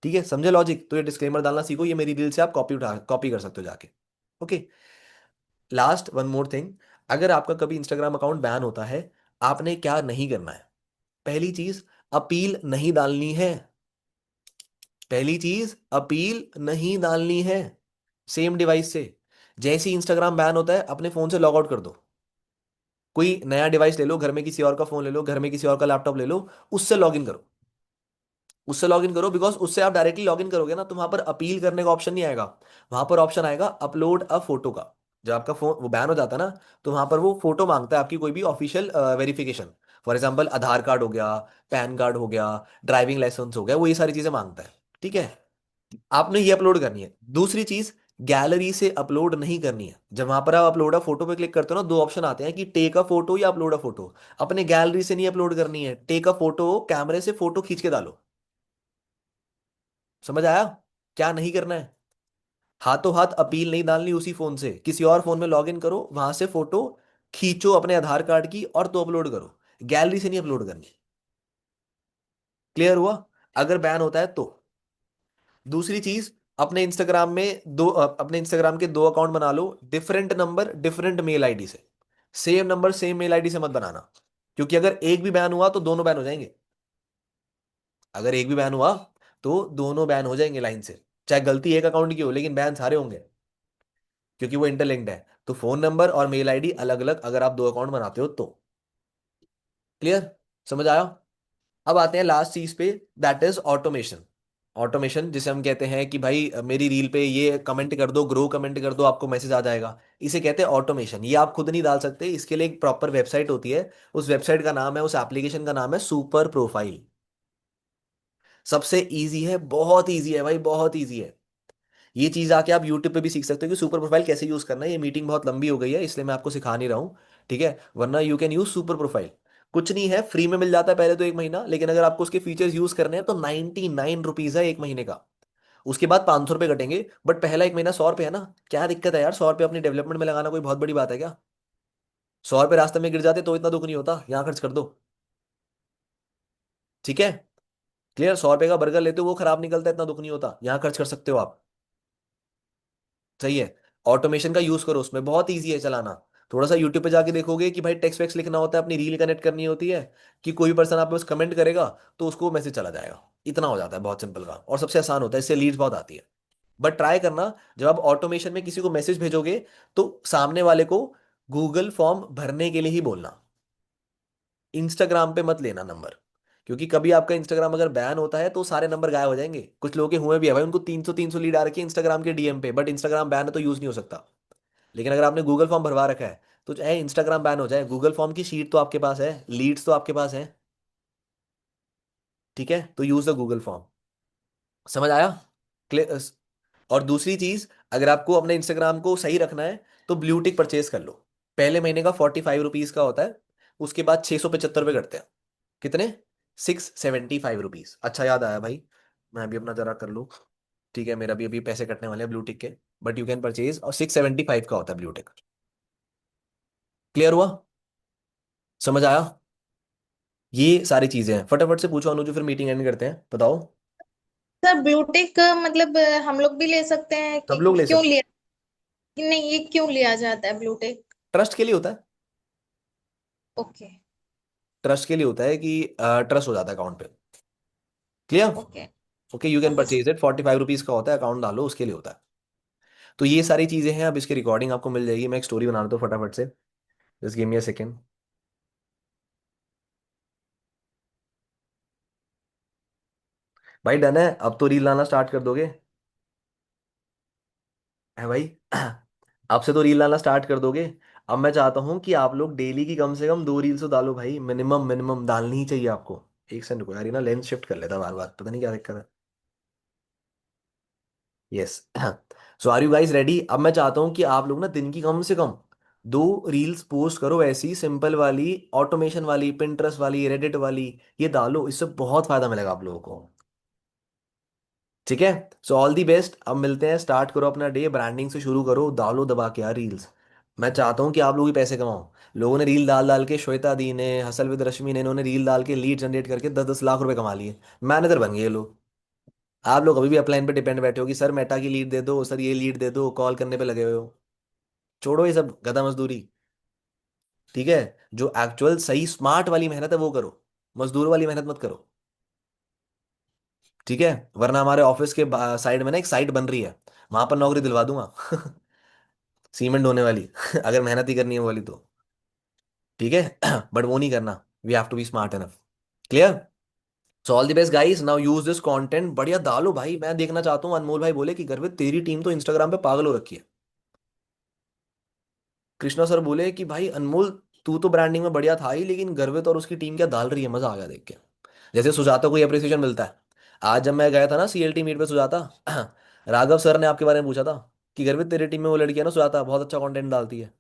ठीक है, समझे लॉजिक? तो ये डिस्क्लेमर डालना सीखो, ये मेरी रील से आप कॉपी कर सकते हो जाके। Okay, last one more thing, अगर आपका कभी इंस्टाग्राम अकाउंट बैन होता है, आपने क्या नहीं करना है? पहली चीज, अपील नहीं डालनी है। पहली चीज, अपील नहीं डालनी है सेम डिवाइस से। जैसे ही इंस्टाग्राम बैन होता है, अपने फोन से लॉग आउट कर दो। कोई नया डिवाइस ले लो, घर में किसी और का फोन ले लो, घर में किसी और का लैपटॉप ले लो, उससे लॉग इन करो। उससे लॉग इन करो, बिकॉज उससे आप डायरेक्टली लॉग इन करोगे ना तो वहां पर अपील करने का ऑप्शन नहीं आएगा। वहां पर ऑप्शन आएगा अपलोड अ फोटो का। जब आपका फोन वो बैन हो जाता है ना, तो वहां पर वो फोटो मांगता है आपकी, कोई भी official verification. For example Aadhaar card हो गया, पैन कार्ड हो गया, ड्राइविंग लाइसेंस हो गया, वो ये सारी चीजें मांगता है, ठीक है। आपने ये अपलोड करनी है। दूसरी चीज, गैलरी से अपलोड नहीं करनी है। जब वहां पर आप अपलोड अ फोटो पे क्लिक करते हो ना, 2 ऑप्शन आते हैं कि टेक अ फोटो या अपलोड अ फोटो। अपने गैलरी से नहीं अपलोड करनी है, टेक अ फोटो, कैमरे से फोटो खींच के डालो। समझ आया? क्या नहीं करना है? हाथों हाथ अपील नहीं डालनी, उसी फोन से किसी और फोन में लॉग इन करो, वहां से फोटो खींचो अपने आधार कार्ड की और तो अपलोड करो। गैलरी से नहीं अपलोड करनी। क्लियर हुआ? अगर बैन होता है तो। दूसरी चीज, अपने इंस्टाग्राम के 2 अकाउंट बना लो, different number different mail ID से। Same number same mail ID से मत बनाना, क्योंकि अगर एक भी बैन हुआ तो दोनों बैन हो जाएंगे। अगर एक भी बैन हुआ तो दोनों बैन हो जाएंगे लाइन से। चाहे गलती एक अकाउंट की हो लेकिन बैन सारे होंगे, क्योंकि वो इंटरलिंक्ड है। तो फोन नंबर और मेल आईडी अलग अलग अगर आप 2 अकाउंट बनाते हो तो। क्लियर? समझ आया? अब आते हैं लास्ट चीज पे, दैट इज ऑटोमेशन। ऑटोमेशन जिसे हम कहते हैं कि भाई मेरी रील पे ये कमेंट कर दो, ग्रो कमेंट कर दो, आपको मैसेज आ जाएगा। इसे कहते हैं ऑटोमेशन। ये आप खुद नहीं डाल सकते, इसके लिए एक प्रॉपर वेबसाइट होती है। उस वेबसाइट का नाम है, उस एप्लीकेशन का नाम है सुपर प्रोफाइल। सबसे इजी है, बहुत इजी है भाई, बहुत इजी है। ये चीज आके आप यूट्यूब पे भी सीख सकते हो कि सुपर प्रोफाइल कैसे यूज करना है। ये मीटिंग बहुत लंबी हो गई है इसलिए मैं आपको सिखा नहीं रहा हूँ, ठीक है, वरना you can use super profile. कुछ नहीं है, फ्री में मिल जाता है पहले तो 1 महीना, लेकिन अगर आपको उसके फीचर्स यूज करने हैं तो 99 रुपीज है 1 महीने का। उसके बाद 500 रुपये कटेंगे, बट पहला 1 महीना 100 रुपये है ना। क्या दिक्कत है यार, 100 रुपये अपनी डेवलपमेंट में लगाना कोई बहुत बड़ी बात है क्या? 100 रुपये रास्ते में गिर जाते तो इतना दुख नहीं होता, यहाँ खर्च कर दो, ठीक है। क्लियर? 100 रुपये का बर्गर लेते हो वो खराब निकलता है, इतना दुख नहीं होता, यहाँ खर्च कर सकते हो आप। सही है। ऑटोमेशन का यूज करो, उसमें बहुत ईजी है चलाना। थोड़ा सा यूट्यूब पे जाके देखोगे कि भाई टेक्स्ट वेक्स्ट लिखना होता है, अपनी रील कनेक्ट करनी होती है, कि कोई भी पर्सन आप पे बस कमेंट करेगा तो उसको मैसेज चला जाएगा। इतना हो जाता है, बहुत सिंपल काम और सबसे आसान होता है, इससे लीड्स बहुत आती है। बट ट्राई करना, जब आप ऑटोमेशन में किसी को मैसेज भेजोगे तो सामने वाले को गूगल फॉर्म भरने के लिए ही बोलना, इंस्टाग्राम पे मत लेना नंबर। क्योंकि कभी आपका इंस्टाग्राम अगर बैन होता है तो सारे नंबर गायब हो जाएंगे। कुछ लोगों के हुए भी है भाई, उनको 300 लीड आ रखी है इंस्टाग्राम के डीएम पे, बट इंस्टाग्राम बैन है तो यूज नहीं हो सकता। लेकिन अगर आपने गूगल फॉर्म भरवा रखा है तो चाहे इंस्टाग्राम बैन हो जाए, गूगल फॉर्म की शीट तो आपके पास है, लीड्स तो आपके पास है। ठीक है, तो यूज द गूगल फॉर्म। समझ आया? क्लियर? और दूसरी चीज, अगर आपको अपने इंस्टाग्राम को सही रखना है तो ब्लू टिक परचेज कर लो। पहले महीने का 45 रुपीज का होता है, उसके बाद 675 रुपये करते हैं। कितने? 675 रुपीज। अच्छा याद आया भाई, मैं भी अपना जरा कर लूँ। ठीक है, मेरा भी अभी पैसे कटने वाले हैं ब्लू टिक के, बट यू कैन परचेज, और 675 का होता है ब्लू टिक। क्लियर हुआ? समझ आया? ये सारी चीजें हैं। फटाफट से पूछो अनुज, फिर मीटिंग एंड करते हैं, बताओ। सर ब्लूटिक मतलब हम लोग भी ले सकते हैं सब कि लोग ले क्यों सकते। लिया, नहीं ये क्यों लिया जाता है ब्लूटिक? ट्रस्ट के लिए होता है। ओके। ट्रस्ट के लिए होता है कि ट्रस्ट हो जाता है अकाउंट पे। Clear? Okay. Okay, you can okay sir. Purchase it, 45 rupees का होता है, अकाउंट डालो, उसके लिए होता है। तो ये सारी चीजें हैं। अब इसकी रिकॉर्डिंग आपको मिल जाएगी। मैं एक स्टोरी बना देता हूँ फटाफट से, just give me a second. भाई डन है? अब तो रील लाना स्टार्ट कर दोगे? है भाई? अब से तो रील लाना स्टार्ट कर दोगे? अब मैं चाहता हूँ कि आप लोग डेली की कम से कम 2 रील्स तो डालो भाई, मिनिमम मिनिमम डालनी ही चाहिए आपको। एक सेकंड रुको यार, ये ना लेंस शिफ्ट कर लेता बार बार, पता नहीं क्या दिक्कत है। Yes. So are you guys ready? अब मैं चाहता हूँ कि आप लोग ना दिन की कम से कम 2 रील्स पोस्ट करो, ऐसी सिंपल वाली, ऑटोमेशन वाली, पिंटरेस्ट वाली, रेडिट वाली। ये डालो, इससे बहुत फायदा मिलेगा आप लोगों को। ठीक है? So all the best. अब मिलते हैं, स्टार्ट करो अपना डे, ब्रांडिंग से शुरू करो, डालो दबा के यार रील्स। मैं चाहता हूँ कि आप लोग भी पैसे कमाओ। लोगों ने रील डाल डाल के, श्वेता दी ने, हसल विद रश्मि ने, इन्होंने रील डाल के लीड जनरेट करके 10-10 लाख रुपए कमा लिए। मैनेजर बन गए ये लोग। आप लोग अभी भी अपलाइन पे डिपेंड बैठे हो कि सर मेटा की लीड दे दो, सर ये लीड दे दो, कॉल करने पे लगे हुए हो। छोड़ो ये सब गधा मजदूरी। ठीक है? जो एक्चुअल सही स्मार्ट वाली मेहनत है वो करो, मजदूर वाली मेहनत मत करो। ठीक है? वरना हमारे ऑफिस के साइड में ना एक साइट बन रही है, वहां पर नौकरी दिलवा दूंगा। सीमेंट होने वाली। अगर मेहनत ही करनी है वो वाली तो। ठीक है? बट वो नहीं करना। We have to be smart enough. Clear? So all the best guys, now use this content, बढ़िया डालो भाई। मैं देखना चाहता हूँ अनमोल भाई बोले कि गर्वित तेरी टीम तो इंस्टाग्राम पे पागल हो रखी है। कृष्णा सर बोले कि भाई अनमोल, तू तो ब्रांडिंग में बढ़िया था ही, लेकिन गर्वित और उसकी टीम क्या डाल रही है, मजा आ गया देख के। जैसे सुजाता को अप्रिसिएशन मिलता है। आज जब मैं गया था ना सीएलटी मीट पे सुजाता, राघव सर ने आपके बारे में पूछा था कि गर्वित तेरी टीम में वो लड़की है ना सुजाता, बहुत अच्छा कंटेंट डालती है।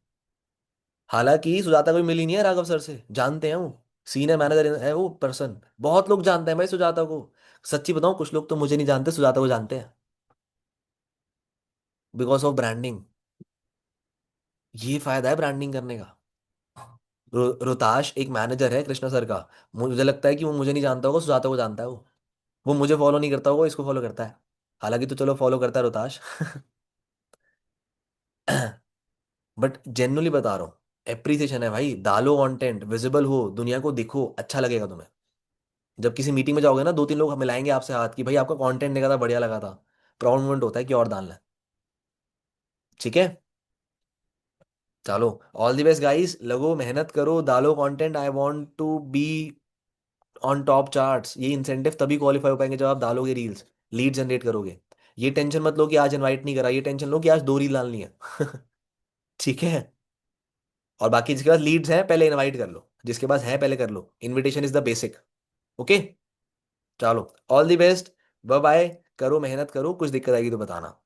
हालांकि सुजाता कोई मिली नहीं है राघव सर से, जानते हैं वो, सीनियर मैनेजर है वो पर्सन। बहुत लोग जानते हैं भाई सुजाता को। सच्ची बताऊं, कुछ लोग तो मुझे नहीं जानते, सुजाता को जानते हैं, बिकॉज ऑफ ब्रांडिंग। ये फायदा है ब्रांडिंग करने का। रोताश एक मैनेजर है कृष्णा सर का, मुझे लगता है कि वो मुझे नहीं जानता होगा, सुजाता को जानता है वो मुझे फॉलो नहीं करता होगा, इसको फॉलो करता है। हालांकि तो चलो फॉलो करता है रोताश। बट जेन्युइनली बता रहा हूँ, एप्रिसिएशन है भाई, डालो कंटेंट, विजिबल हो, दुनिया को दिखो, अच्छा लगेगा तुम्हें। जब किसी मीटिंग में जाओगे ना, 2-3 लोग मिलाएंगे आपसे हाथ की, भाई आपका कंटेंट देखा था, बढ़िया लगा था। प्राउड मोमेंट होता है कि और डालना है। ठीक है? चलो, ऑल द बेस्ट गाइस, लगो मेहनत करो, डालो content. I want to be on top charts. ये इंसेंटिव तभी क्वालिफाई हो पाएंगे जब आप डालोगे रील्स, लीड जनरेट करोगे। ये टेंशन मत लो कि आज इनवाइट नहीं करा, ये टेंशन लो कि आज 2 रील डालनी है। ठीक है? और बाकी जिसके पास लीड्स हैं पहले इनवाइट कर लो, जिसके पास है पहले कर लो, invitation is the basic. Okay? चलो, all the best, bye bye. करो मेहनत करो, कुछ दिक्कत आएगी तो बताना।